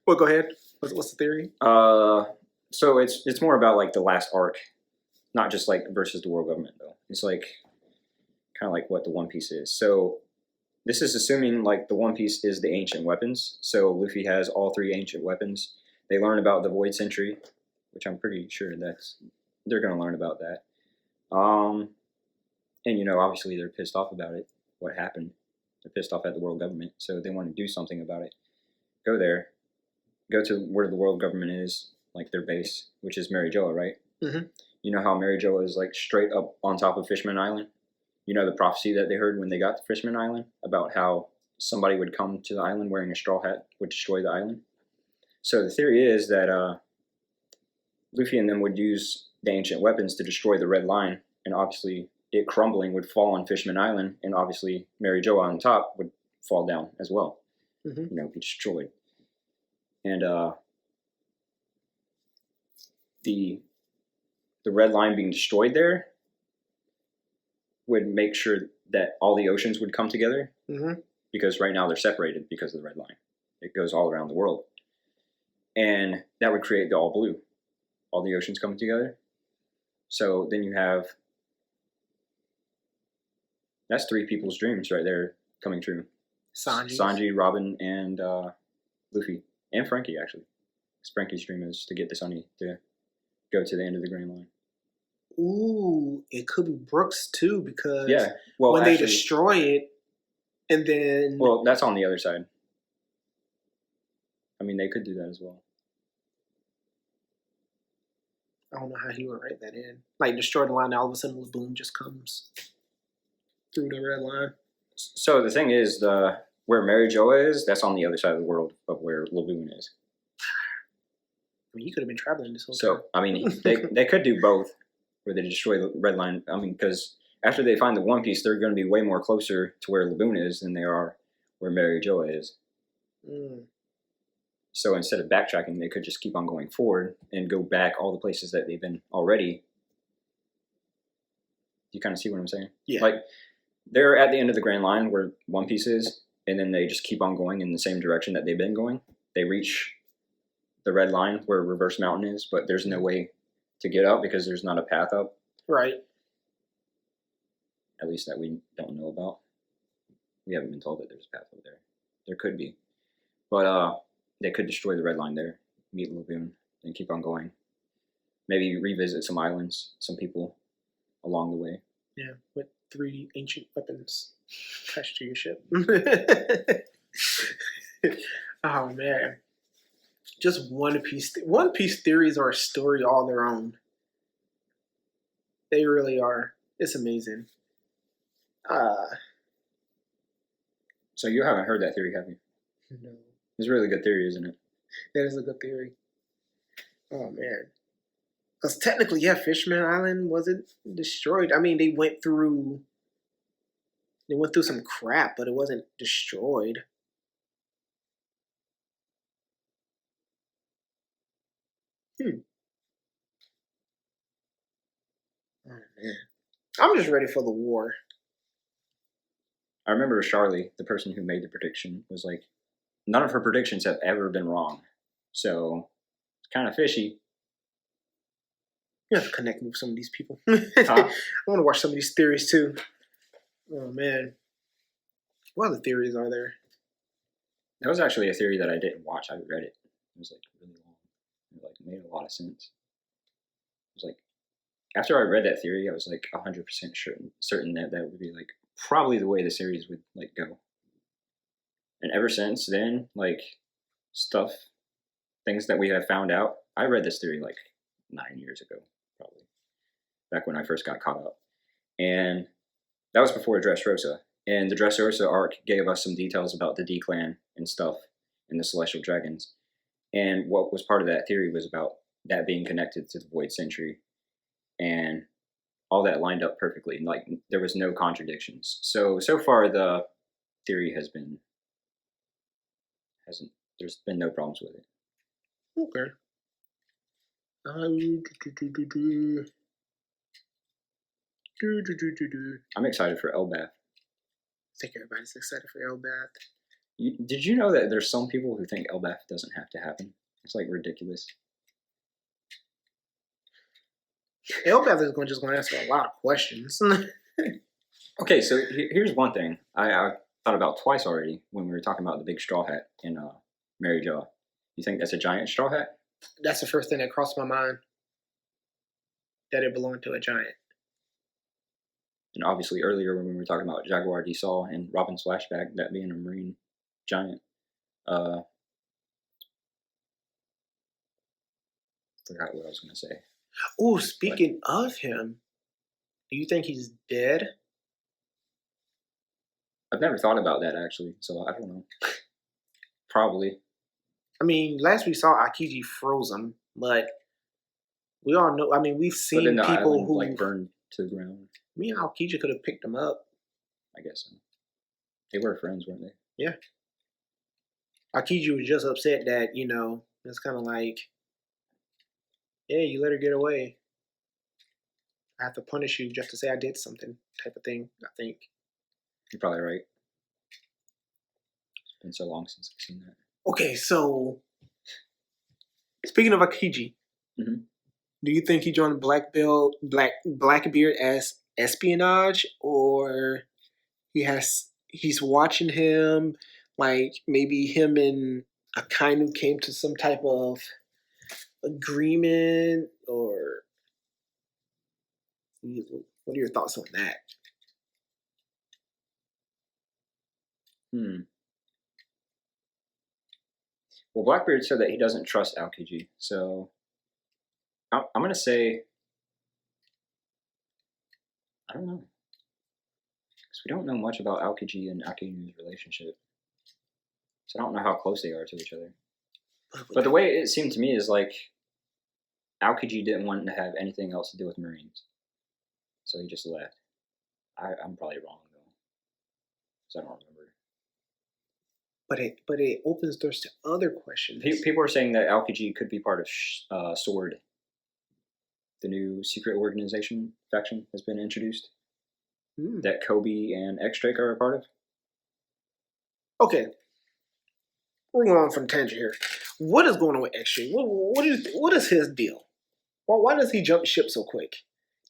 Speaker 1: Well, go ahead. What's the theory?
Speaker 2: So it's more about like the last arc, not just like versus the world government though. It's like kind of like what the One Piece is. So this is assuming like the One Piece is the ancient weapons. So Luffy has all 3 ancient weapons. They learn about the Void Sentry, which I'm pretty sure they're going to learn about that. And obviously they're pissed off about it. What happened? They're pissed off at the world government, so they want to do something about it. Go there. Go to where the world government is, like their base, which is Marijoa, right?
Speaker 1: Mm-hmm.
Speaker 2: You know how Marijoa is like straight up on top of Fishman Island? You know the prophecy that they heard when they got to Fishman Island about how somebody would come to the island wearing a straw hat would destroy the island? So the theory is that Luffy and them would use the ancient weapons to destroy the Red Line, and obviously it crumbling would fall on Fishman Island, and obviously Mary Joa on top would fall down as well.
Speaker 1: Mm-hmm.
Speaker 2: Be destroyed. And the Red Line being destroyed there would make sure that all the oceans would come together, because right now they're separated because of the Red Line. It goes all around the world. And that would create the All Blue, all the oceans coming together. So then you have, that's 3 people's dreams right there coming true. Sanji, Robin, and Luffy, and Frankie, actually. Because Frankie's dream is to get the Sunny to go to the end of the Grand Line.
Speaker 1: Ooh, it could be Brooks too, because
Speaker 2: when
Speaker 1: they destroy it, and then...
Speaker 2: Well, that's on the other side. I mean, they could do that as well.
Speaker 1: I don't know how he would write that in. Like, destroy the line, and all of a sudden, Laboon just comes through the Red Line.
Speaker 2: So the thing is, where Mary Joa is, that's on the other side of the world of where Laboon is.
Speaker 1: I mean, he could have been traveling this whole time.
Speaker 2: So, I mean, they could do both, where they destroy the Red Line. I mean, because after they find the One Piece, they're going to be way more closer to where Laboon is than they are where Mary Joa is. So instead of backtracking, they could just keep on going forward and go back all the places that they've been already. You kind of see what I'm saying?
Speaker 1: Yeah.
Speaker 2: Like, they're at the end of the Grand Line where One Piece is, and then they just keep on going in the same direction that they've been going. They reach the Red Line where Reverse Mountain is, but there's no way to get up because there's not a path up.
Speaker 1: Right.
Speaker 2: At least that we don't know about. We haven't been told that there's a path over there. There could be. But they could destroy the Red Line there, meet Laboon, and keep on going. Maybe revisit some islands, some people along the way.
Speaker 1: Yeah, with 3 ancient weapons attached to your ship. Oh, man. Just One Piece. One Piece theories are a story all their own. They really are. It's amazing.
Speaker 2: So you haven't heard that theory, have you?
Speaker 1: No.
Speaker 2: It's a really good theory, isn't it?
Speaker 1: That is a good theory. Oh, man. Because technically, yeah, Fishman Island wasn't destroyed. I mean, they went through some crap, but it wasn't destroyed. Oh, man. I'm just ready for the war.
Speaker 2: I remember Charlie, the person who made the prediction, was like, none of her predictions have ever been wrong. So, it's kind of fishy.
Speaker 1: You have to connect me with some of these people. I want to watch some of these theories too. Oh, man. What other theories are there?
Speaker 2: That was actually a theory that I didn't watch. I read it. It was like really long. It like made a lot of sense. It was like, after I read that theory, I was like 100% certain that would be like probably the way the series would like go. And ever since then, like things that we have found out, I read this theory like 9 years ago, probably back when I first got caught up. And that was before Dressrosa. And the Dressrosa arc gave us some details about the D-Clan and stuff and the Celestial Dragons. And what was part of that theory was about that being connected to the Void Century. And all that lined up perfectly. Like, there was no contradictions. So far the theory there's been no problems with it.
Speaker 1: Okay.
Speaker 2: I'm excited for Elbaf.
Speaker 1: I think everybody's excited for Elbaf.
Speaker 2: Did you know that there's some people who think Elbaf doesn't have to happen? It's like ridiculous.
Speaker 1: Elbaf is just going to answer a lot of questions.
Speaker 2: Okay, so here's one thing I thought about twice already when we were talking about the big straw hat in Mary Joa. You think that's a giant straw hat?
Speaker 1: That's the first thing that crossed my mind. That it belonged to a giant.
Speaker 2: And obviously earlier when we were talking about Jaguar D. Saul and Robin's flashback, that being a marine giant. Forgot what I was going to say.
Speaker 1: Oh, speaking of him, do you think he's dead?
Speaker 2: I've never thought about that actually, so I don't know. Probably.
Speaker 1: I mean, last we saw Akiji froze him, but We all know. I mean, we've
Speaker 2: But then
Speaker 1: seen
Speaker 2: the
Speaker 1: people
Speaker 2: island
Speaker 1: who
Speaker 2: like burned to the ground.
Speaker 1: Me and Aokiji could have picked them up.
Speaker 2: I guess so. They were friends, weren't they?
Speaker 1: Yeah. Aokiji was just upset that it's kind of like, yeah, you let her get away. I have to punish you just to say I did something, type of thing. I think.
Speaker 2: You're probably right. It's been so long since I've seen that.
Speaker 1: Okay, so speaking of Aokiji,
Speaker 2: mm-hmm.
Speaker 1: Do you think he joined Blackbeard as espionage, or he's watching him, like maybe him and Akainu came to some type of agreement, or what are your thoughts on that?
Speaker 2: Well, Blackbeard said that he doesn't trust Aokiji, so I'm going to say, I don't know. Because we don't know much about Aokiji and Akainu's relationship. So I don't know how close they are to each other. But the way it seemed to me is like Aokiji didn't want to have anything else to do with Marines. So he just left. I'm probably wrong, though. So I don't remember.
Speaker 1: But it opens doors to other questions.
Speaker 2: People are saying that Aokiji could be part of SWORD. The new secret organization faction has been introduced. That Kobe and X-Drake are a part of.
Speaker 1: Okay. We're going on from tangent here. What is going on with X-Drake? What is his deal? Why does he jump ship so quick?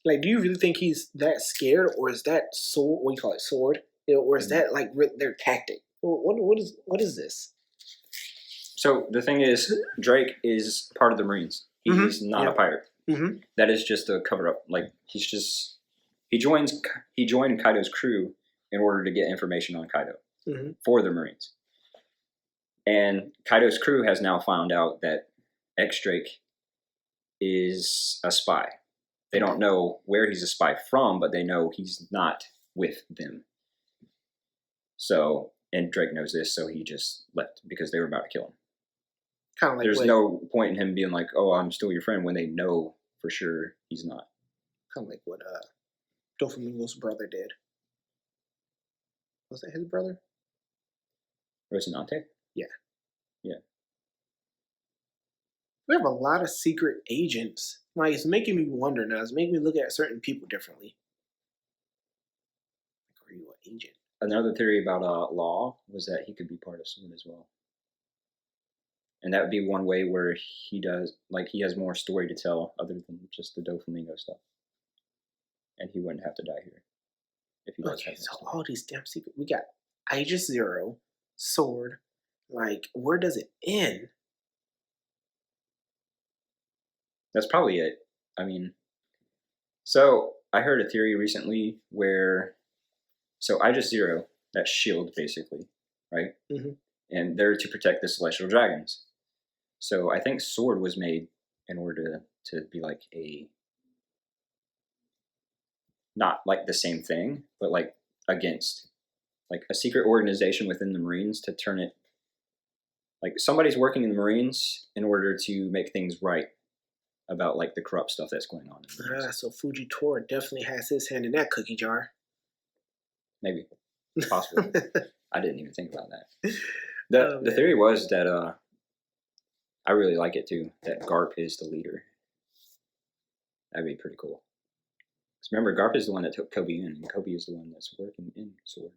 Speaker 1: Like, do you really think he's that scared, or is that sword? What do you call it, sword? Or is that like their tactic? What is this? So
Speaker 2: the thing is, Drake is part of the Marines. He's not a pirate.
Speaker 1: Mm-hmm.
Speaker 2: That is just a cover up. Like he joined Kaido's crew in order to get information on Kaido for the Marines. And Kaido's crew has now found out that X-Drake is a spy. They don't know where he's a spy from, but they know he's not with them. So, and Drake knows this, so he just left because they were about to kill him.
Speaker 1: Kind of like
Speaker 2: there's no point in him being like, "Oh, I'm still your friend," when they know for sure he's not.
Speaker 1: Kind of like what Doflamingo's brother did. Was that his brother?
Speaker 2: Rocinante?
Speaker 1: Yeah.
Speaker 2: Yeah.
Speaker 1: We have a lot of secret agents. Like, it's making me wonder now. It's making me look at certain people differently. Like, are you an agent?
Speaker 2: Another theory about Law was that he could be part of SWORD as well. And that would be one way where he has more story to tell other than just the Doflamingo stuff. And he wouldn't have to die here. If he does have
Speaker 1: so all these damn secrets. We got Aegis Zero, SWORD. Like, where does it end?
Speaker 2: That's probably it. I mean, so I heard a theory recently where, so Aegis Zero, that's S.H.I.E.L.D. basically, right?
Speaker 1: Mm-hmm.
Speaker 2: And they're to protect the Celestial Dragons. So I think SWORD was made in order to be like not like the same thing, but like against, like a secret organization within the Marines to turn it, like somebody's working in the Marines in order to make things right about like the corrupt stuff that's going on.
Speaker 1: So Fujitora definitely has his hand in that cookie jar.
Speaker 2: Maybe. Possibly. I didn't even think about that. The theory was that I really like it too, that Garp is the leader. That'd be pretty cool. Because remember, Garp is the one that took Kobe in, and Kobe is the one that's working in SWORD.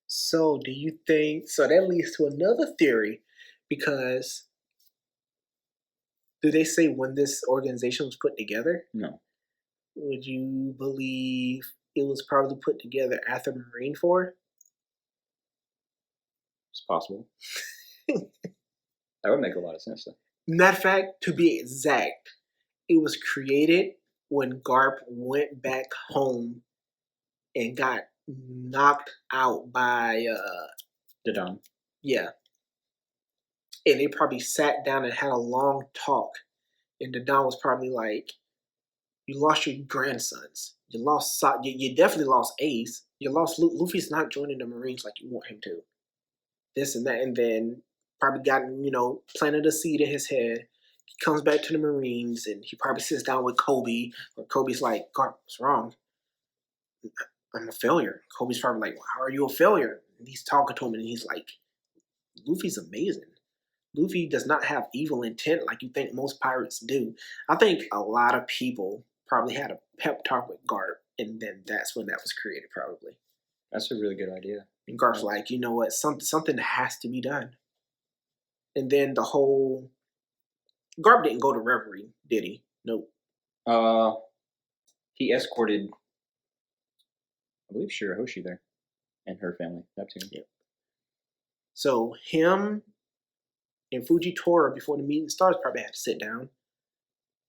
Speaker 1: So do you think, so that leads to another theory, because do they say when this organization was put together?
Speaker 2: No.
Speaker 1: Would you believe it was probably put together after Marineford?
Speaker 2: It's possible. That would make a lot of sense, though.
Speaker 1: Matter of fact, to be exact, it was created when Garp went back home and got knocked out by
Speaker 2: Dodon.
Speaker 1: Yeah. And they probably sat down and had a long talk. And Dodon was probably like, you lost your grandsons. You lost you definitely lost Ace. You lost Luffy's not joining the Marines like you want him to. This and that, and then probably got, planted a seed in his head, He comes back to the Marines, and he probably sits down with Kobe, or Kobe's like, "Garp, what's wrong? I'm a failure." Kobe's probably like, well, "How are you a failure?" And he's talking to him, and he's like, "Luffy's amazing. Luffy does not have evil intent like you think most pirates do." I think a lot of people probably had a pep talk with Garp, and then that's when that was created, probably.
Speaker 2: That's a really good idea.
Speaker 1: And Garp's like, you know what? Something has to be done. And then the whole Garp didn't go to Reverie, did he? Nope.
Speaker 2: He escorted, I believe, Shirahoshi there, and her family. Neptune.
Speaker 1: Yeah. So him and Fujitora, before the meeting starts, probably had to sit down.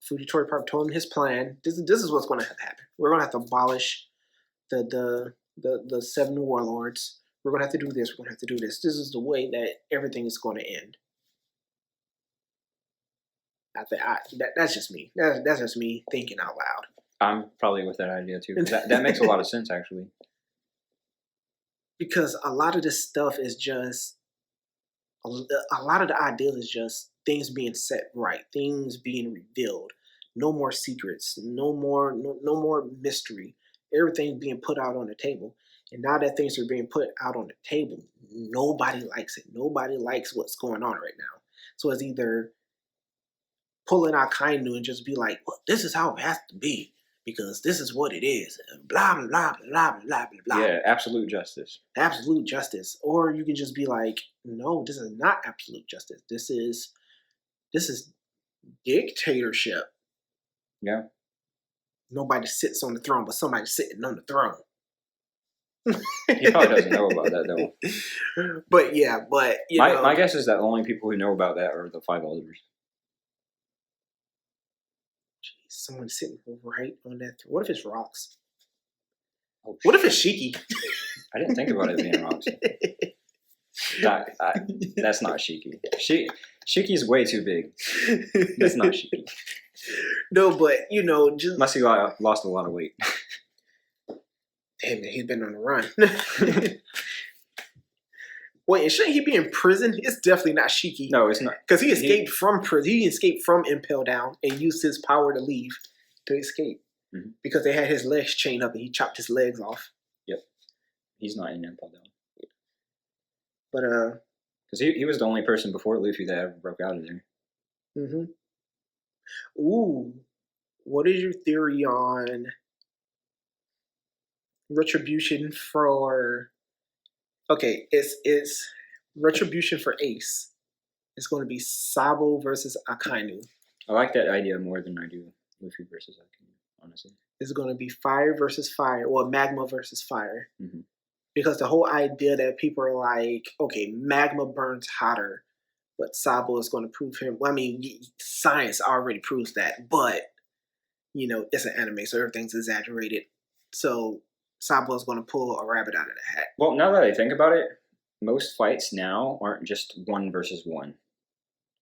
Speaker 1: Fujitora probably told him his plan. This is what's going to have to happen. We're going to have to abolish the 7 warlords. We're going to have to do this. We're going to have to do this. This is the way that everything is going to end. That's just me. That's just me thinking out loud.
Speaker 2: I'm probably with that idea too. That makes a lot of sense, actually.
Speaker 1: Because a lot of this stuff is just, a lot of the ideas is just things being set right, things being revealed. No more secrets, no more mystery. Everything being put out on the table. And now that things are being put out on the table, nobody likes it. Nobody likes what's going on right now. So it's either pulling out Kainu and just be like, well, this is how it has to be, because this is what it is. Blah, blah, blah, blah, blah, blah, blah.
Speaker 2: Yeah, absolute justice.
Speaker 1: Absolute justice. Or you can just be like, no, this is not absolute justice. This is dictatorship.
Speaker 2: Yeah.
Speaker 1: Nobody sits on the throne, but somebody's sitting on the throne.
Speaker 2: He probably doesn't know about that, though.
Speaker 1: But yeah,
Speaker 2: my guess is that the only people who know about that are the 5 elders.
Speaker 1: Someone sitting right on that. What if it's rocks?
Speaker 2: Oh,
Speaker 1: what if it's Shiki?
Speaker 2: I didn't think about it being rocks. That's not Shiki. Shiki's way too big. That's not Shiki.
Speaker 1: No, but just
Speaker 2: must have lost a lot of weight.
Speaker 1: Damn, he's been on the run. Wait, and shouldn't he be in prison? It's definitely not Shiki.
Speaker 2: No, it's not.
Speaker 1: Because he escaped from prison. He escaped from Impel Down and used his power to leave, to escape. Mm-hmm. Because they had his legs chained up and he chopped his legs off.
Speaker 2: Yep. He's not in Impel Down.
Speaker 1: But,
Speaker 2: because he was the only person before Luffy that ever broke out of there.
Speaker 1: Mm-hmm. Ooh. What is your theory on retribution for... Okay, it's retribution for Ace. It's going to be Sabo versus Akainu.
Speaker 2: I like that idea more than I do Luffy versus Akainu, honestly.
Speaker 1: It's going to be fire versus fire, or magma versus fire.
Speaker 2: Mm-hmm.
Speaker 1: Because the whole idea that people are like, okay, magma burns hotter, but Sabo is going to prove him. Well, I mean, science already proves that, but, it's an anime, so everything's exaggerated. So Sabo is going to pull a rabbit out of the hat.
Speaker 2: Well, now that I think about it, most fights now aren't just 1 versus 1.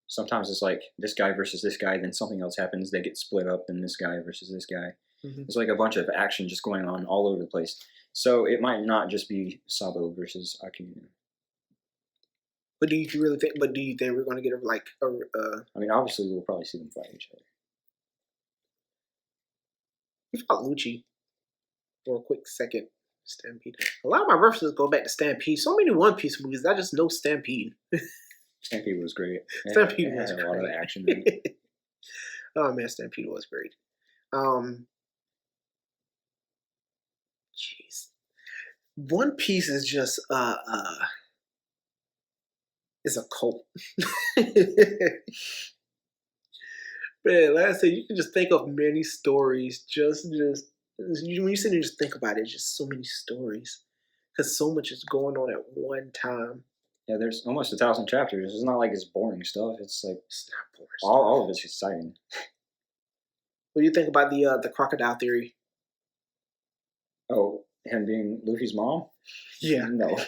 Speaker 2: Sometimes it's like this guy versus this guy, then something else happens, they get split up, then this guy versus this guy. Mm-hmm. It's like a bunch of action just going on all over the place. So it might not just be Sabo versus Akainu.
Speaker 1: But do you really think? But do you think we're going to get
Speaker 2: I mean, obviously we'll probably see them fight each other.
Speaker 1: We fought Lucci for a quick second. Stampede. A lot of my references go back to Stampede. So many One Piece movies, I just know Stampede.
Speaker 2: Stampede was great.
Speaker 1: Stampede was great.
Speaker 2: A lot of action in it.
Speaker 1: Oh man, Stampede was great. Jeez. One Piece is just it's a cult. Man, like I said, you can just think of many stories. Just when you sit and just think about it, just so many stories. Because so much is going on at one time.
Speaker 2: Yeah, there's almost 1,000 chapters. It's not like it's boring stuff. It's like
Speaker 1: it's not boring
Speaker 2: stuff. All of it's exciting.
Speaker 1: What do you think about the crocodile theory?
Speaker 2: Oh, him being Luffy's mom?
Speaker 1: Yeah.
Speaker 2: No.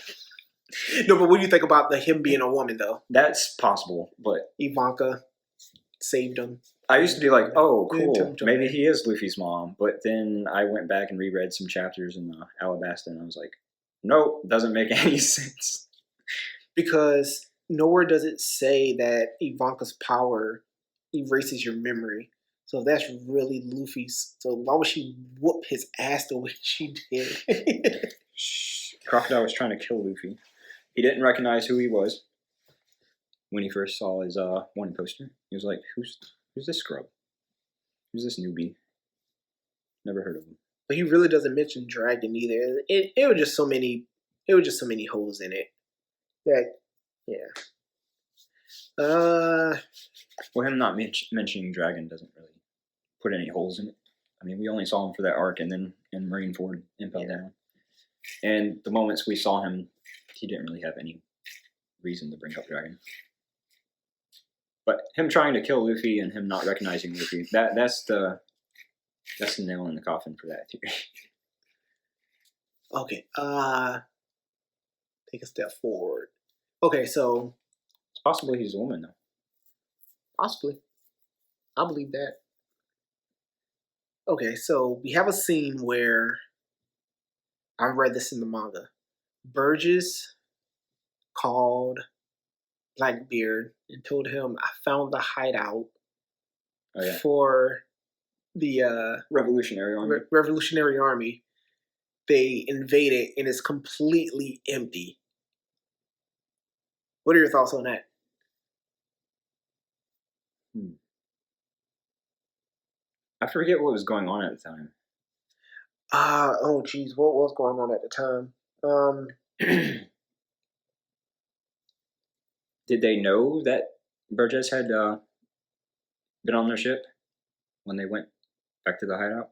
Speaker 1: No, but what do you think about him being a woman, though?
Speaker 2: That's possible, but...
Speaker 1: Ivanka saved him.
Speaker 2: I used to be like, oh, cool, maybe he is Luffy's mom. But then I went back and reread some chapters in Alabasta, and I was like, nope, doesn't make any sense.
Speaker 1: Because nowhere does it say that Ivanka's power erases your memory. So that's really Luffy's. So why would she whoop his ass the way she did?
Speaker 2: Crocodile was trying to kill Luffy. He didn't recognize who he was when he first saw his one poster. He was like, "Who's this scrub? Who's this newbie? Never heard of him."
Speaker 1: But he really doesn't mention Dragon either. It was just so many. It was just so many holes in it. That yeah.
Speaker 2: Well, him not mentioning Dragon doesn't really put any holes in it. I mean, we only saw him for that arc, and then in Marineford, Impel Down, and the moments we saw him, he didn't really have any reason to bring up Dragon. But him trying to kill Luffy and him not recognizing Luffy, that's the nail in the coffin for that theory.
Speaker 1: Okay. Take a step forward. Okay, so
Speaker 2: it's possible he's a woman, though.
Speaker 1: Possibly. I believe that. Okay, so we have a scene where I read this in the manga. Burgess called Blackbeard and told him, I found the hideout for the
Speaker 2: Revolutionary Army.
Speaker 1: Revolutionary Army. They invaded and it's completely empty. What are your thoughts on that?
Speaker 2: I forget what was going on at the time.
Speaker 1: Oh geez, what was going on at the time?
Speaker 2: Did they know that Burgess had been on their ship when they went back to the hideout?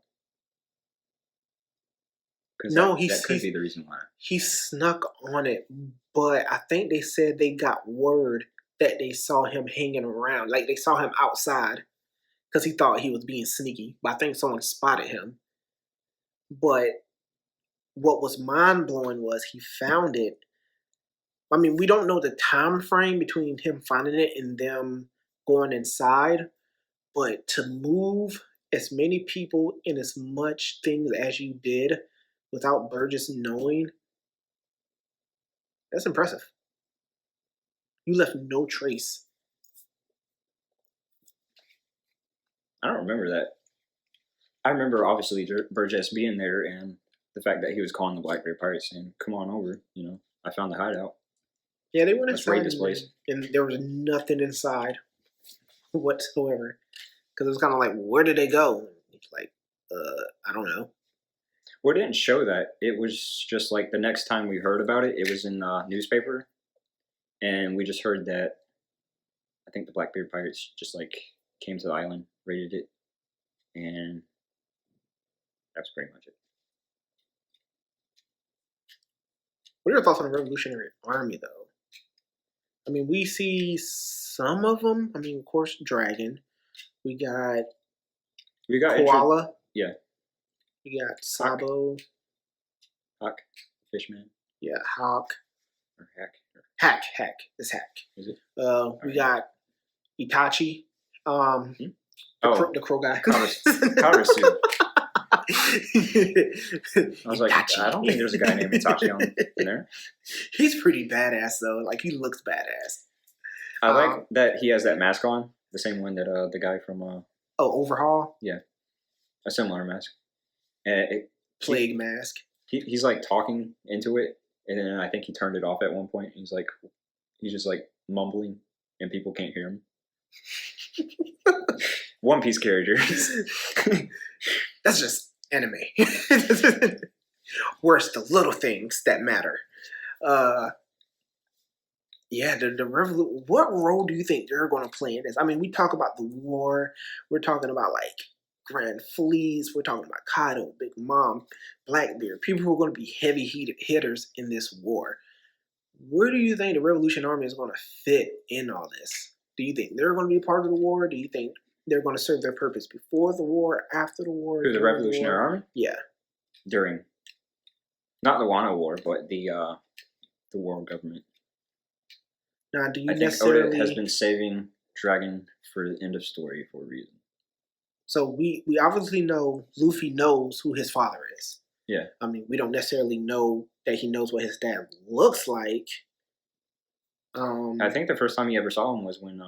Speaker 1: No,
Speaker 2: that could be the reason why.
Speaker 1: He snuck on it, but I think they said they got word that they saw him hanging around. Like they saw him outside because he thought he was being sneaky. But I think someone spotted him. But what was mind-blowing was he found it. I mean, we don't know the time frame between him finding it and them going inside, but to move as many people and as much things as you did without Burgess knowing, that's impressive. You left no trace.
Speaker 2: I don't remember that. I remember obviously Burgess being there and the fact that he was calling the Blackbeard Pirates saying, "Come on over, I found the hideout."
Speaker 1: Yeah, they went inside
Speaker 2: this place.
Speaker 1: And there was nothing inside whatsoever. Because it was kind of like, where did they go? It's like, I don't know.
Speaker 2: Well, it didn't show that. It was just like the next time we heard about it, it was in the newspaper. And we just heard that I think the Blackbeard Pirates just like came to the island, raided it, and that's pretty much it.
Speaker 1: What are your thoughts on the Revolutionary Army, though? I mean, we see some of them. I mean, of course, Dragon. We got Koala.
Speaker 2: Yeah.
Speaker 1: We got Sabo.
Speaker 2: Hawk. Fishman.
Speaker 1: Yeah, Hawk.
Speaker 2: Or Hack.
Speaker 1: Hack. It's Hack.
Speaker 2: Is it?
Speaker 1: We got Itachi. The crow guy.
Speaker 2: Karasu. I was like, Itachi. I don't think there's a guy named Itachi in there.
Speaker 1: He's pretty badass though. Like he looks badass.
Speaker 2: I like that he has that mask on, the same one that the guy from
Speaker 1: Overhaul.
Speaker 2: Yeah, a similar mask.
Speaker 1: Plague mask.
Speaker 2: He's like talking into it, and then I think he turned it off at one point. He's just like mumbling, and people can't hear him. One Piece characters.
Speaker 1: That's just anime. Where it's the little things that matter. Yeah, the revolution. What role do you think they're going to play in this? I mean, we talk about the war. We're talking about like Grand Fleas. We're talking about Kaido, Big Mom, Blackbeard. People who are going to be heavy hitters in this war. Where do you think the Revolution Army is going to fit in all this? Do you think they're going to be a part of the war? Do you think they're going to serve their purpose before the war, after the war?
Speaker 2: Who, the Revolutionary Army?
Speaker 1: Yeah.
Speaker 2: During, not the Wano War, but the world government.
Speaker 1: Now, do you
Speaker 2: I think Oda has been saving Dragon for the end of story for a reason.
Speaker 1: So we obviously know Luffy knows who his father is.
Speaker 2: Yeah.
Speaker 1: I mean, we don't necessarily know that he knows what his dad looks like.
Speaker 2: I think the first time he ever saw him was when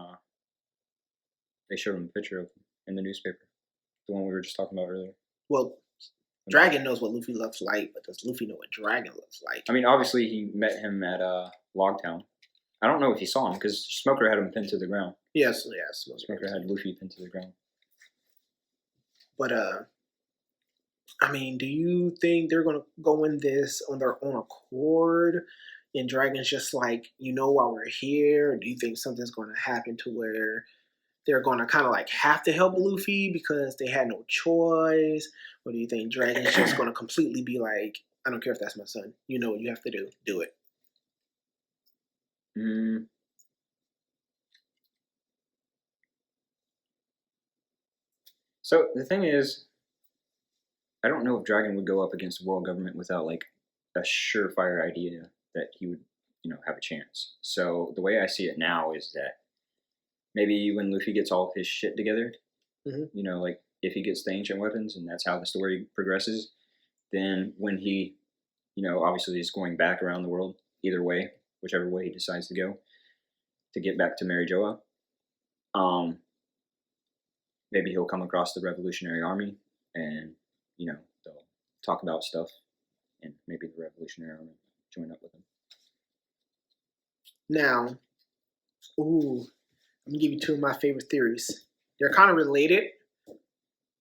Speaker 2: They showed him a picture of him in the newspaper, the one we were just talking about earlier.
Speaker 1: Well, Dragon knows what Luffy looks like, but does Luffy know what Dragon looks like?
Speaker 2: I mean, obviously he met him at Logtown. I don't know if he saw him because Smoker had him pinned to the ground.
Speaker 1: Yes.
Speaker 2: Smoker had Luffy pinned to the ground.
Speaker 1: But I mean, do you think they're gonna go in this on their own accord? And Dragon's just like, while we're here? Or do you think something's gonna happen to where they're gonna kind of like have to help Luffy because they had no choice? Or do you think Dragon's just gonna completely be like, I don't care if that's my son. You know what you have to do it.
Speaker 2: So the thing is, I don't know if Dragon would go up against the world government without like a surefire idea that he would, have a chance. So the way I see it now is that maybe when Luffy gets all of his shit together, like if he gets the ancient weapons and that's how the story progresses, then when he, obviously is going back around the world, either way, whichever way he decides to go, to get back to Mary Joa, maybe he'll come across the Revolutionary Army and, they'll talk about stuff and maybe the Revolutionary Army join up with him.
Speaker 1: Now, I'm going to give you two of my favorite theories. They're kind of related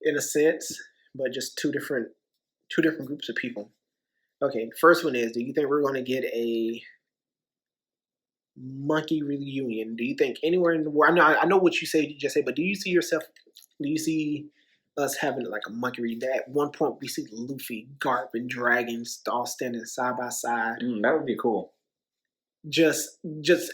Speaker 1: in a sense, but just two different groups of people. Okay, the first one is, do you think we're going to get a monkey reunion? Do you think anywhere in the world, I know what you just say, but do you see us having like a monkey reunion? At one point we see Luffy, Garp, and Dragon all standing side by side.
Speaker 2: That would be cool.
Speaker 1: Just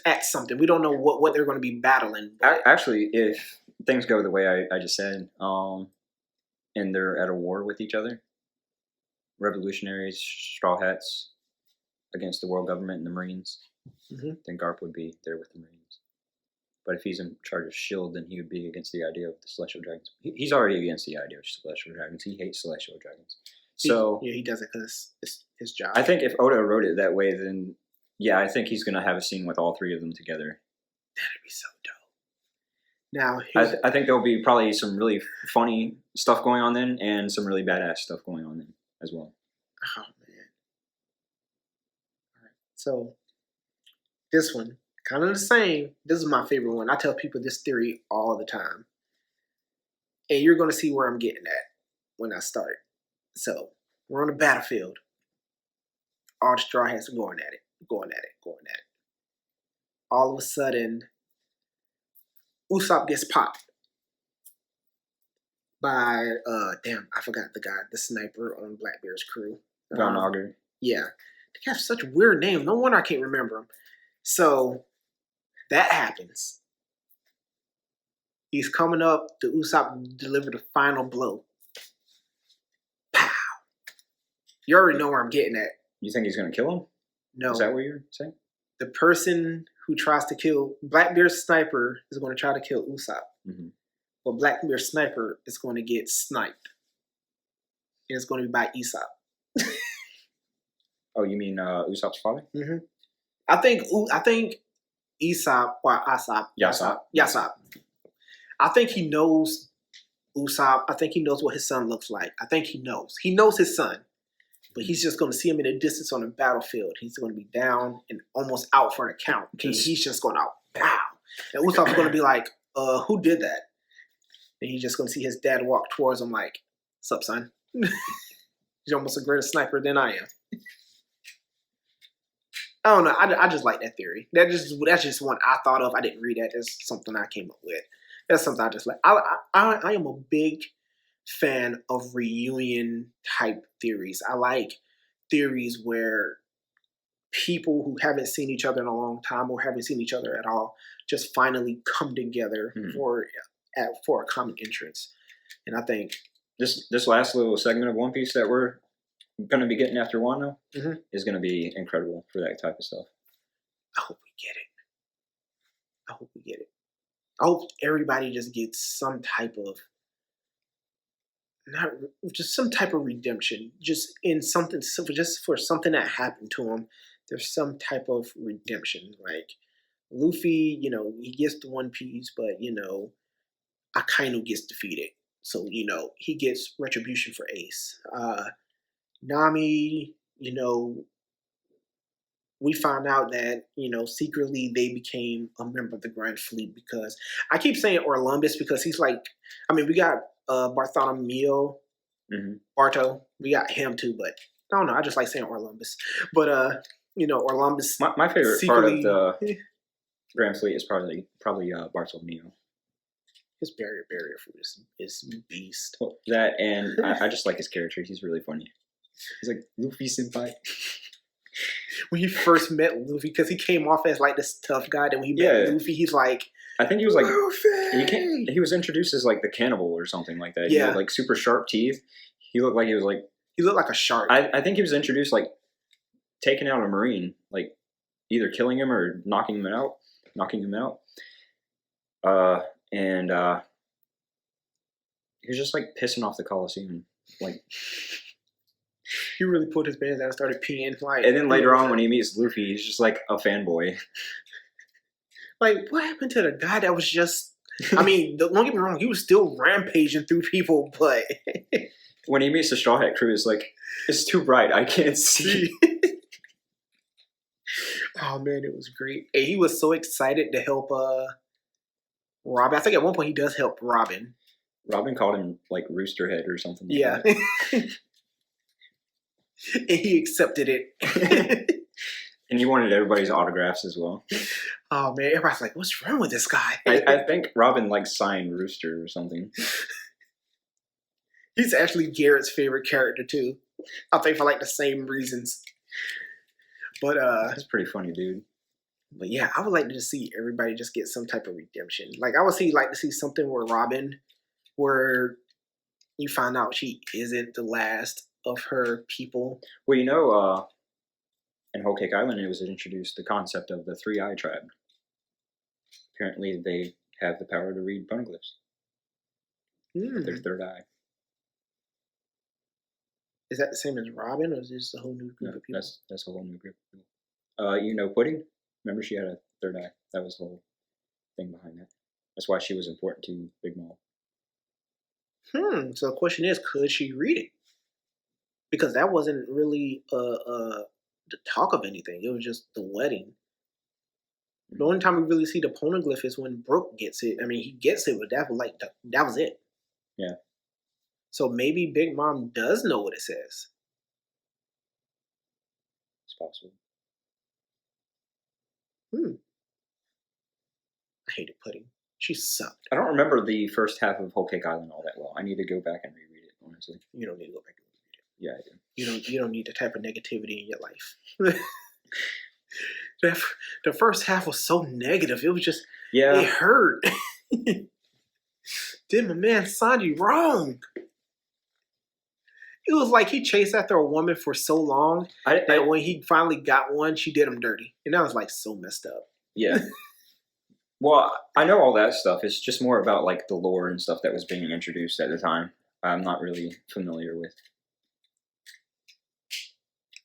Speaker 1: at something. We don't know what they're going to be battling.
Speaker 2: Actually, if things go the way I just said, and they're at a war with each other, revolutionaries, Straw Hats against the world government and the Marines, then Garp would be there with the Marines. But if he's in charge of S.H.I.E.L.D., then he would be against the idea of the Celestial Dragons. He's already against the idea of Celestial Dragons. He hates Celestial Dragons. So
Speaker 1: he does it because it's his job.
Speaker 2: I think if Oda wrote it that way, then yeah, I think he's going to have a scene with all three of them together.
Speaker 1: That'd be so dope. Now,
Speaker 2: I think there'll be probably some really funny stuff going on then, and some really badass stuff going on then as well.
Speaker 1: Oh man! All right, so this one, kind of the same. This is my favorite one. I tell people this theory all the time, and you're going to see where I'm getting at when I start. So we're on the battlefield. All the Straw Hats are going at it. All of a sudden, Usopp gets popped by I forgot the guy, the sniper on Blackbeard's crew.
Speaker 2: Von Auger.
Speaker 1: Yeah, they have such a weird name. No wonder I can't remember him. So that happens. He's coming up. The Usopp delivered the final blow. Pow! You already know where I'm getting at.
Speaker 2: You think he's going to kill him?
Speaker 1: No.
Speaker 2: Is that what you're saying?
Speaker 1: The person who tries to kill Blackbeard's sniper is going to try to kill Usopp. But Blackbeard's sniper is going to get sniped. And it's going to be by Usopp.
Speaker 2: Oh, you mean Usopp's father?
Speaker 1: I think Usopp or Yasopp. I think he knows Usopp. I think he knows what his son looks like. I think he knows. He knows his son. But he's just going to see him in the distance on the battlefield. He's going to be down and almost out for an account. He's just going out, pow. And Usopp's going to be like, who did that? And he's just going to see his dad walk towards him like, sup, son? He's almost a greater sniper than I am. I don't know. I just like that theory. That's just one I thought of. I didn't read that. That's something I came up with. That's something I just like. I am a big fan of reunion type theories. I like theories where people who haven't seen each other in a long time or haven't seen each other at all just finally come together for a common interest. And I think
Speaker 2: this last little segment of One Piece that we're going to be getting after Wano is going to be incredible for that type of stuff.
Speaker 1: I hope we get it. I hope everybody just gets some type of some type of redemption, just in something, just for something that happened to him. There's some type of redemption. Like Luffy, he gets the One Piece, but Akainu gets defeated. So, he gets retribution for Ace. Nami, we found out that, secretly they became a member of the Grand Fleet because I keep saying Orlumbus because he's like, we got Bartholomew, Barto, we got him too, but I don't know, I just like saying Orlumbus. But, Orlumbus.
Speaker 2: My favorite part of the Grand Fleet is probably Bartholomew.
Speaker 1: His barrier food is beast.
Speaker 2: Well, that and I just like his character. He's really funny. He's like Luffy senpai.
Speaker 1: When he first met Luffy, because he came off as like this tough guy, then when he met Luffy, he's like,
Speaker 2: I think he was like
Speaker 1: Luffy!
Speaker 2: he was introduced as like the cannibal or something like that.
Speaker 1: Yeah,
Speaker 2: he had like super sharp teeth. He looked like
Speaker 1: a shark.
Speaker 2: I think he was introduced like taking out a marine, like either killing him or knocking him out. And he was just like pissing off the Colosseum, like.
Speaker 1: He really pulled his pants out and started peeing.
Speaker 2: And then later on, when he meets Luffy, he's just like a fanboy.
Speaker 1: Like, what happened to the guy that was just? Don't get me wrong, he was still rampaging through people, but
Speaker 2: when he meets the Straw Hat crew, it's like it's too bright, I can't see.
Speaker 1: Oh man, it was great. And he was so excited to help Robin. I think at one point he does help Robin.
Speaker 2: Robin called him like Rooster Head or something.
Speaker 1: Yeah. And he accepted it.
Speaker 2: And he wanted everybody's autographs as well.
Speaker 1: Oh man, everybody's like, what's wrong with this guy?
Speaker 2: I think Robin like signed Rooster or something.
Speaker 1: He's actually Garrett's favorite character too. I think for like the same reasons. But
Speaker 2: that's pretty funny, dude.
Speaker 1: But yeah, I would like to see everybody just get some type of redemption. Like I would like to see something where Robin, where you find out she isn't the last of her people.
Speaker 2: Well, in Whole Cake Island, it was introduced the concept of the 3-Eye Tribe. Apparently, they have the power to read poneglyphs. Their third eye.
Speaker 1: Is that the same as Robin, or is this a whole new group of people?
Speaker 2: That's a whole new group of people. Pudding? Remember, she had a third eye. That was the whole thing behind that. That's why she was important to Big Mom.
Speaker 1: So the question is, could she read it? Because that wasn't really the talk of anything. It was just the wedding. The only time we really see the poneglyph is when Brook gets it. He gets it, but that was it.
Speaker 2: Yeah.
Speaker 1: So maybe Big Mom does know what it says.
Speaker 2: It's possible.
Speaker 1: I hated Pudding. She sucked.
Speaker 2: I don't remember the first half of Whole Cake Island all that well. I need to go back and reread it, honestly.
Speaker 1: You don't need to go back and reread it.
Speaker 2: Yeah, I do.
Speaker 1: You don't need the type of negativity in your life. The first half was so negative. It was just, it hurt. Did my man Sanji wrong? It was like he chased after a woman for so long that when he finally got one, she did him dirty. And that was like so messed up.
Speaker 2: Yeah. Well, I know all that stuff. It's just more about like the lore and stuff that was being introduced at the time. I'm not really familiar with.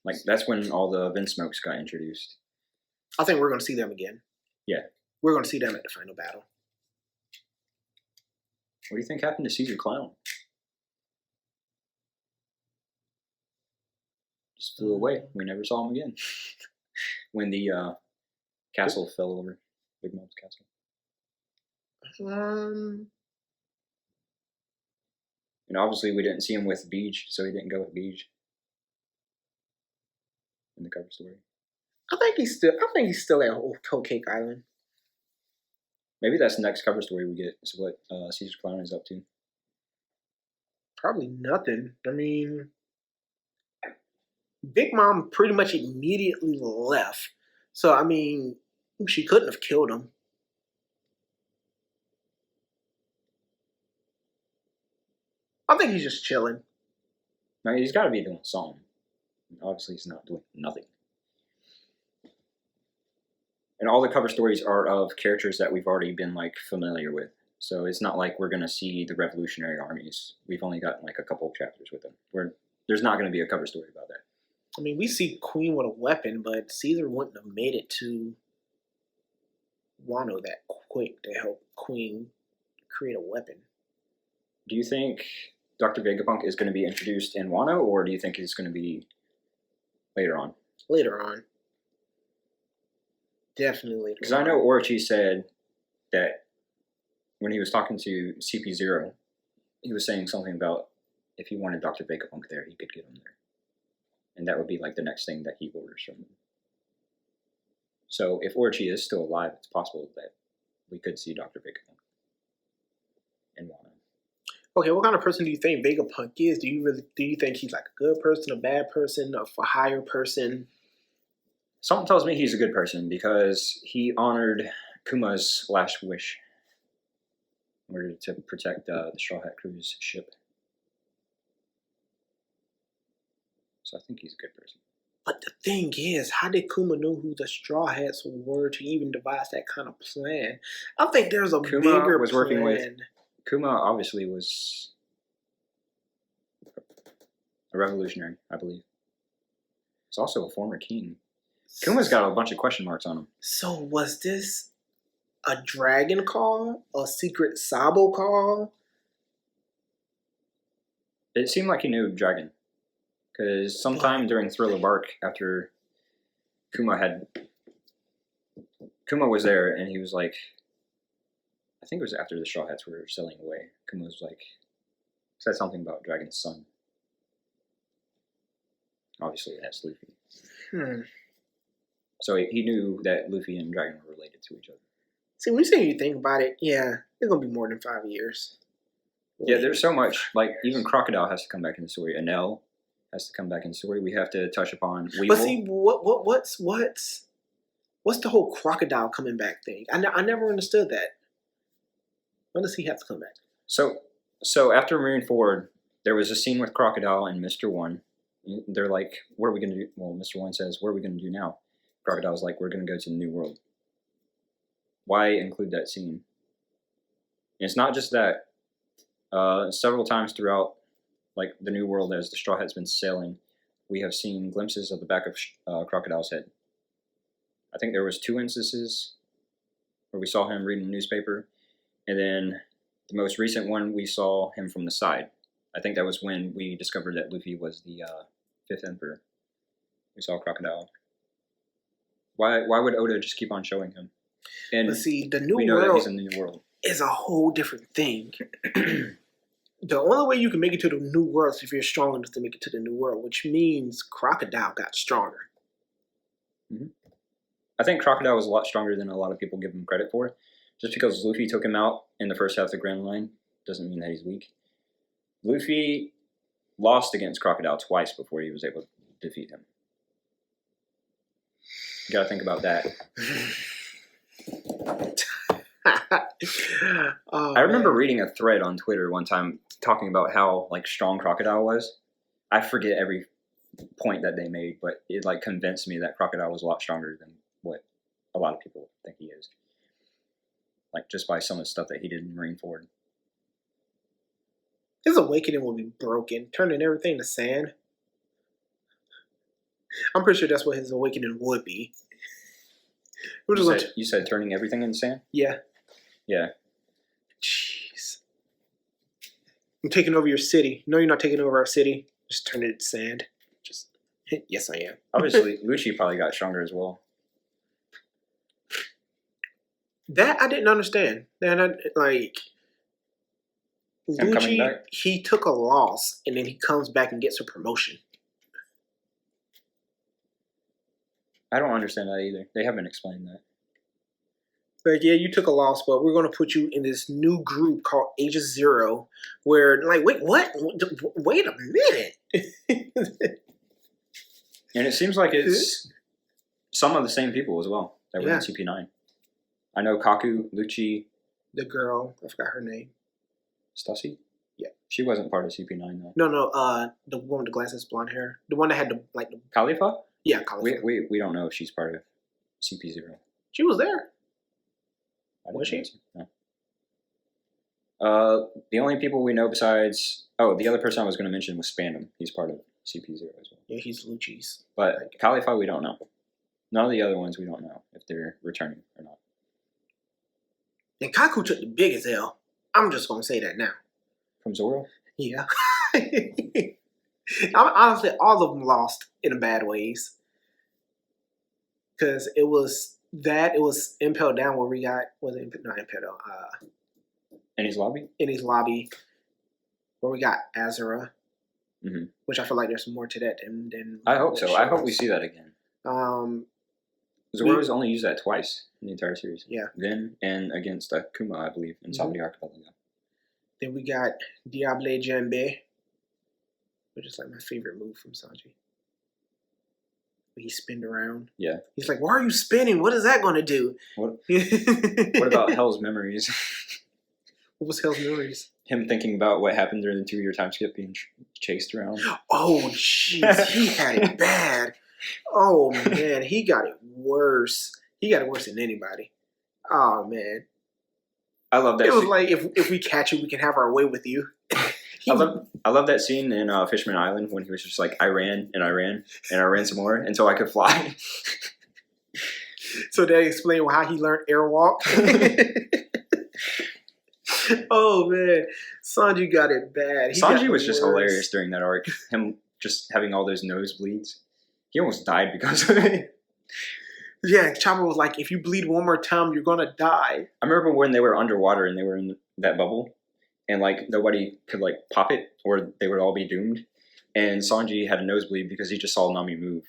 Speaker 2: Like, that's when all the Vinsmokes got introduced.
Speaker 1: I think we're going to see them again.
Speaker 2: Yeah.
Speaker 1: We're going to see them at the final battle.
Speaker 2: What do you think happened to Caesar Clown? Just flew away. We never saw him again. When the castle fell over. Big Mom's castle. And obviously we didn't see him with Beej, so he didn't go with Beej in the cover story.
Speaker 1: I think he's still at Whole Cake Island.
Speaker 2: Maybe that's the next cover story we get. Is what Caesar Clown is up to.
Speaker 1: Probably nothing. Big Mom pretty much immediately left. So she couldn't have killed him. I think he's just chilling.
Speaker 2: Now, he's got to be doing something. Obviously, he's not doing nothing. And all the cover stories are of characters that we've already been familiar with. So it's not like we're going to see the Revolutionary Armies. We've only gotten a couple of chapters with them. There's not going to be a cover story about that.
Speaker 1: We see Queen with a weapon, but Caesar wouldn't have made it to Wano that quick to help Queen create a weapon.
Speaker 2: Do you think Dr. Vegapunk is going to be introduced in Wano, or do you think he's going to be later on?
Speaker 1: Later on. Definitely later on.
Speaker 2: Because I know Orochi said that when he was talking to CP0, he was saying something about if he wanted Dr. Vegapunk there, he could get him there. And that would be like the next thing that he orders from him. So if Orochi is still alive, it's possible that we could see Dr. Vegapunk in Wano.
Speaker 1: Okay, what kind of person do you think Vegapunk is? Do you think he's like a good person, a bad person, a for hire person?
Speaker 2: Something tells me he's a good person because he honored Kuma's last wish in order to protect the Straw Hat Crew's ship. So I think he's a good person.
Speaker 1: But the thing is, how did Kuma know who the Straw Hats were to even devise that kind of plan? I think there's a bigger
Speaker 2: was
Speaker 1: plan.
Speaker 2: Working with Kuma obviously was a revolutionary, I believe. He's also a former king. Kuma's got a bunch of question marks on him.
Speaker 1: So was this a dragon call? A secret Sabo call?
Speaker 2: It seemed like he knew dragon. Because sometime during Thriller Bark, after Kuma was there, and he was like, I think it was after the Straw Hats were sailing away. Kuma was like, said something about Dragon's son. Obviously, that's Luffy. So he knew that Luffy and Dragon were related to each other.
Speaker 1: See, when you say you think about it, yeah, it's gonna be more than 5 years.
Speaker 2: Yeah, there's so much. Like even Crocodile has to come back in the story. Enel has to come back in the story. We have to touch upon Weevil.
Speaker 1: But see, what's the whole Crocodile coming back thing? I never understood that. When does he have to come back?
Speaker 2: So after Marineford, there was a scene with Crocodile and Mr. One. They're like, what are we going to do? Well, Mr. One says, what are we going to do now? Crocodile's like, we're going to go to the New World. Why include that scene? And it's not just that. Several times throughout like the New World, as the Straw Hat's been sailing, we have seen glimpses of the back of Crocodile's head. I think there was 2 instances where we saw him reading the newspaper, and then the most recent one we saw him from the side. I think that was when we discovered that Luffy was the 5th Emperor. We saw Crocodile. Why would Oda just keep on showing him? And
Speaker 1: but see, the New
Speaker 2: we know
Speaker 1: World
Speaker 2: that he's in the New World.
Speaker 1: Is a whole different thing. The only way you can make it to the New World is if you're strong enough to make it to the New World, which means Crocodile got stronger.
Speaker 2: Mm-hmm. I think Crocodile was a lot stronger than a lot of people give him credit for. Just because Luffy took him out in the first half of the Grand Line doesn't mean that he's weak. Luffy lost against Crocodile twice before he was able to defeat him. You gotta think about that. I remember reading a thread on Twitter one time talking about how like strong Crocodile was. I forget every point that they made, but it like convinced me that Crocodile was a lot stronger than what a lot of people think he is. Like just by some of the stuff that he did in Marineford.
Speaker 1: His awakening will be broken, turning everything to sand. I'm pretty sure that's what his awakening would be.
Speaker 2: You said turning everything into sand?
Speaker 1: Yeah.
Speaker 2: Yeah.
Speaker 1: Jeez. I'm taking over your city. No, you're not taking over our city. Just turn it to sand. Just yes, I am.
Speaker 2: Obviously, Lucci probably got stronger as well.
Speaker 1: That I didn't understand. Lucci, he took a loss and then he comes back and gets a promotion.
Speaker 2: I don't understand that either. They haven't explained that.
Speaker 1: Like, yeah, you took a loss, but we're going to put you in this new group called Aegis Zero, where, like, wait, what? Wait a minute.
Speaker 2: And it seems like it's some of the same people as well that were in CP9. I know Kaku, Lucci.
Speaker 1: The girl, I forgot her name.
Speaker 2: Stussy?
Speaker 1: Yeah.
Speaker 2: She wasn't part of CP9, though.
Speaker 1: No, the woman with the glasses, blonde hair. The one that had the
Speaker 2: Khalifa?
Speaker 1: Yeah, Khalifa.
Speaker 2: We don't know if she's part of CP0.
Speaker 1: She was there.
Speaker 2: Was she? No. The only people we know besides... Oh, the other person I was going to mention was Spandam. He's part of CP0 as well.
Speaker 1: Yeah, he's Lucci's.
Speaker 2: But Khalifa, we don't know. None of the other ones we don't know if they're returning or not.
Speaker 1: And Kaku took the biggest L. I'm just gonna say that now.
Speaker 2: From Zoro?
Speaker 1: Yeah. Honestly, all of them lost in bad ways. Because it was Impel Down where we got, was it not Impel Down?
Speaker 2: Enies Lobby?
Speaker 1: Enies Lobby, where we got Azura,
Speaker 2: mm-hmm.
Speaker 1: which I feel like there's more to that than
Speaker 2: I hope so. I hope we see that again. Zoro's only used that twice in the entire series.
Speaker 1: Yeah.
Speaker 2: Then and against Kuma, I believe, in Sabaody Archipelago.
Speaker 1: Then we got Diable Jambe, which is like my favorite move from Sanji. He spinned around.
Speaker 2: Yeah.
Speaker 1: He's like, why are you spinning? What is that going to do?
Speaker 2: What about Hell's Memories?
Speaker 1: What was Hell's Memories?
Speaker 2: Him thinking about what happened during the 2-year time skip being chased around.
Speaker 1: Oh, jeez. He had it bad. Oh, man. He got it worse. He got it worse than anybody. Oh, man.
Speaker 2: I love that.
Speaker 1: It was like, if we catch you, we can have our way with you.
Speaker 2: I love that scene in Fishman Island when he was just like, I ran and I ran and I ran some more until I could fly.
Speaker 1: So they explain how he learned airwalk. Oh man, Sanji got it bad.
Speaker 2: Sanji was just hilarious during that arc. Him just having all those nosebleeds. He almost died because of it.
Speaker 1: Yeah, Chopper was like, if you bleed one more time, you're gonna die.
Speaker 2: I remember when they were underwater and they were in that bubble. And, like, nobody could, like, pop it or they would all be doomed. And Sanji had a nosebleed because he just saw Nami move.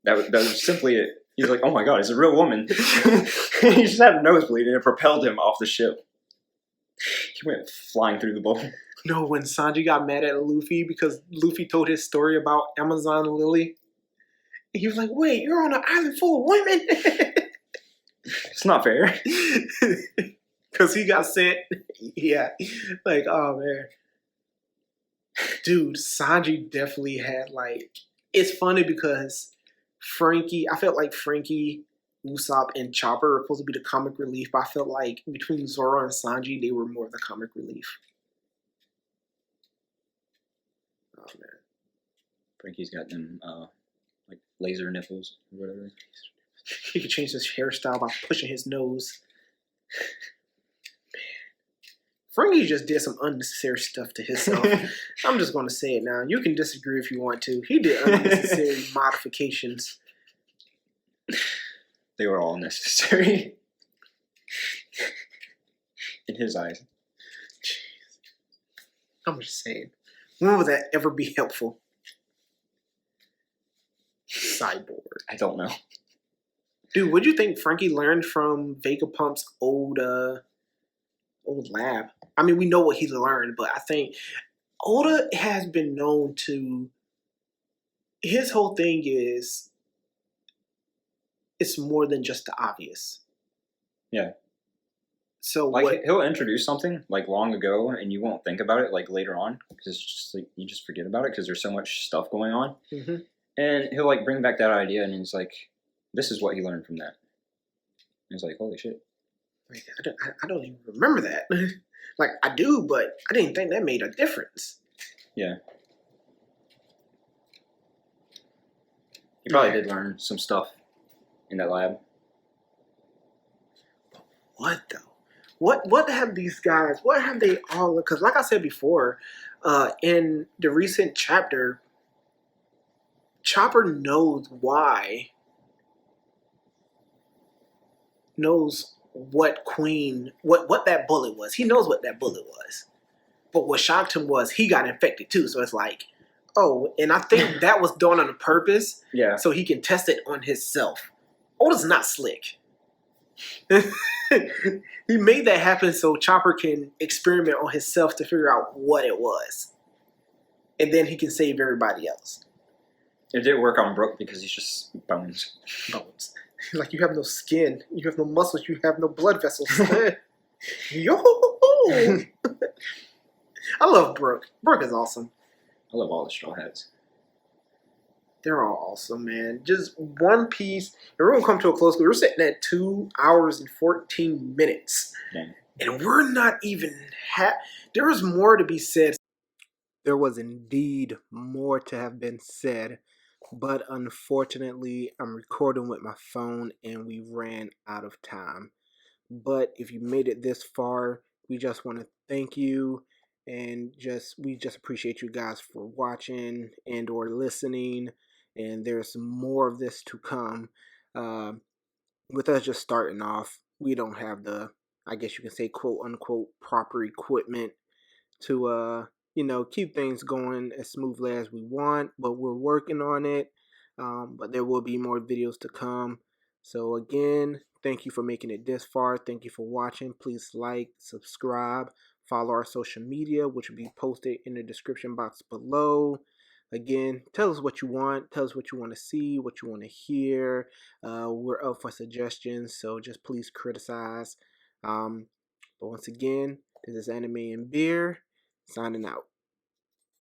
Speaker 2: That was simply it. He was like, oh my god, it's a real woman. He just had a nosebleed and it propelled him off the ship. He went flying through the bubble.
Speaker 1: No, when Sanji got mad at Luffy because Luffy told his story about Amazon Lily, he was like, wait, you're on an island full of women?
Speaker 2: It's not fair.
Speaker 1: Because he got sent. Yeah. Like, oh, man. Dude, Sanji definitely had, like... It's funny because Frankie... I felt like Frankie, Usopp, and Chopper were supposed to be the comic relief, but I felt like between Zoro and Sanji, they were more of the comic relief. Oh, man.
Speaker 2: Frankie's got them, like, laser nipples or whatever.
Speaker 1: He could change his hairstyle by pushing his nose. Frankie just did some unnecessary stuff to himself. I'm just going to say it now. You can disagree if you want to. He did unnecessary modifications.
Speaker 2: They were all necessary. In his eyes.
Speaker 1: Jeez. I'm just saying. When would that ever be helpful? Cyborg.
Speaker 2: I don't know.
Speaker 1: Dude, what do you think Frankie learned from Vegapump's old lab? I mean, we know what he learned, but I think Oda has been known to... His whole thing is... It's more than just the obvious.
Speaker 2: Yeah.
Speaker 1: So
Speaker 2: like he'll introduce something like long ago, and you won't think about it like later on because it's just like you just forget about it because there's so much stuff going on.
Speaker 1: Mm-hmm. And
Speaker 2: he'll like bring back that idea, and he's like, "This is what he learned from that." And he's like, "Holy shit!"
Speaker 1: Like, I don't even remember that. Like I do, but I didn't think that made a difference.
Speaker 2: Yeah. He probably did learn some stuff in that lab.
Speaker 1: What though? What have these guys? What have they all? Because like I said before, in the recent chapter, Chopper knows why. Knows what Queen, what that bullet was. He knows what that bullet was. But what shocked him was he got infected too. So it's like, oh, and I think that was done on purpose.
Speaker 2: Yeah.
Speaker 1: So he can test it on himself. Oda's not slick. He made that happen so Chopper can experiment on himself to figure out what it was. And then he can save everybody else.
Speaker 2: It did work on Brook because he's just bones.
Speaker 1: Bones. Like you have no skin, you have no muscles, you have no blood vessels. Yo! I love Brook. Brook is awesome.
Speaker 2: I love all the Straw Hats.
Speaker 1: They're all awesome, man. Just One Piece. And we're going to come to a close. We're sitting at 2 hours and 14 minutes.
Speaker 2: Dang.
Speaker 1: And we're not even... There was more to be said. There was indeed more to have been said. But unfortunately, I'm recording with my phone and we ran out of time. But if you made it this far, we just want to thank you, and we just appreciate you guys for watching and or listening. And there's more of this to come. With us just starting off, we don't have the, I guess you can say, quote unquote, proper equipment to keep things going as smoothly as we want, but we're working on it. But there will be more videos to come. So again, thank you for making it this far. Thank you for watching. Please like, subscribe, follow our social media, which will be posted in the description box below. Again, tell us what you want. Tell us what you want to see, what you want to hear. We're up for suggestions, so just please criticize. But once again, this is Anime and Beer, signing out.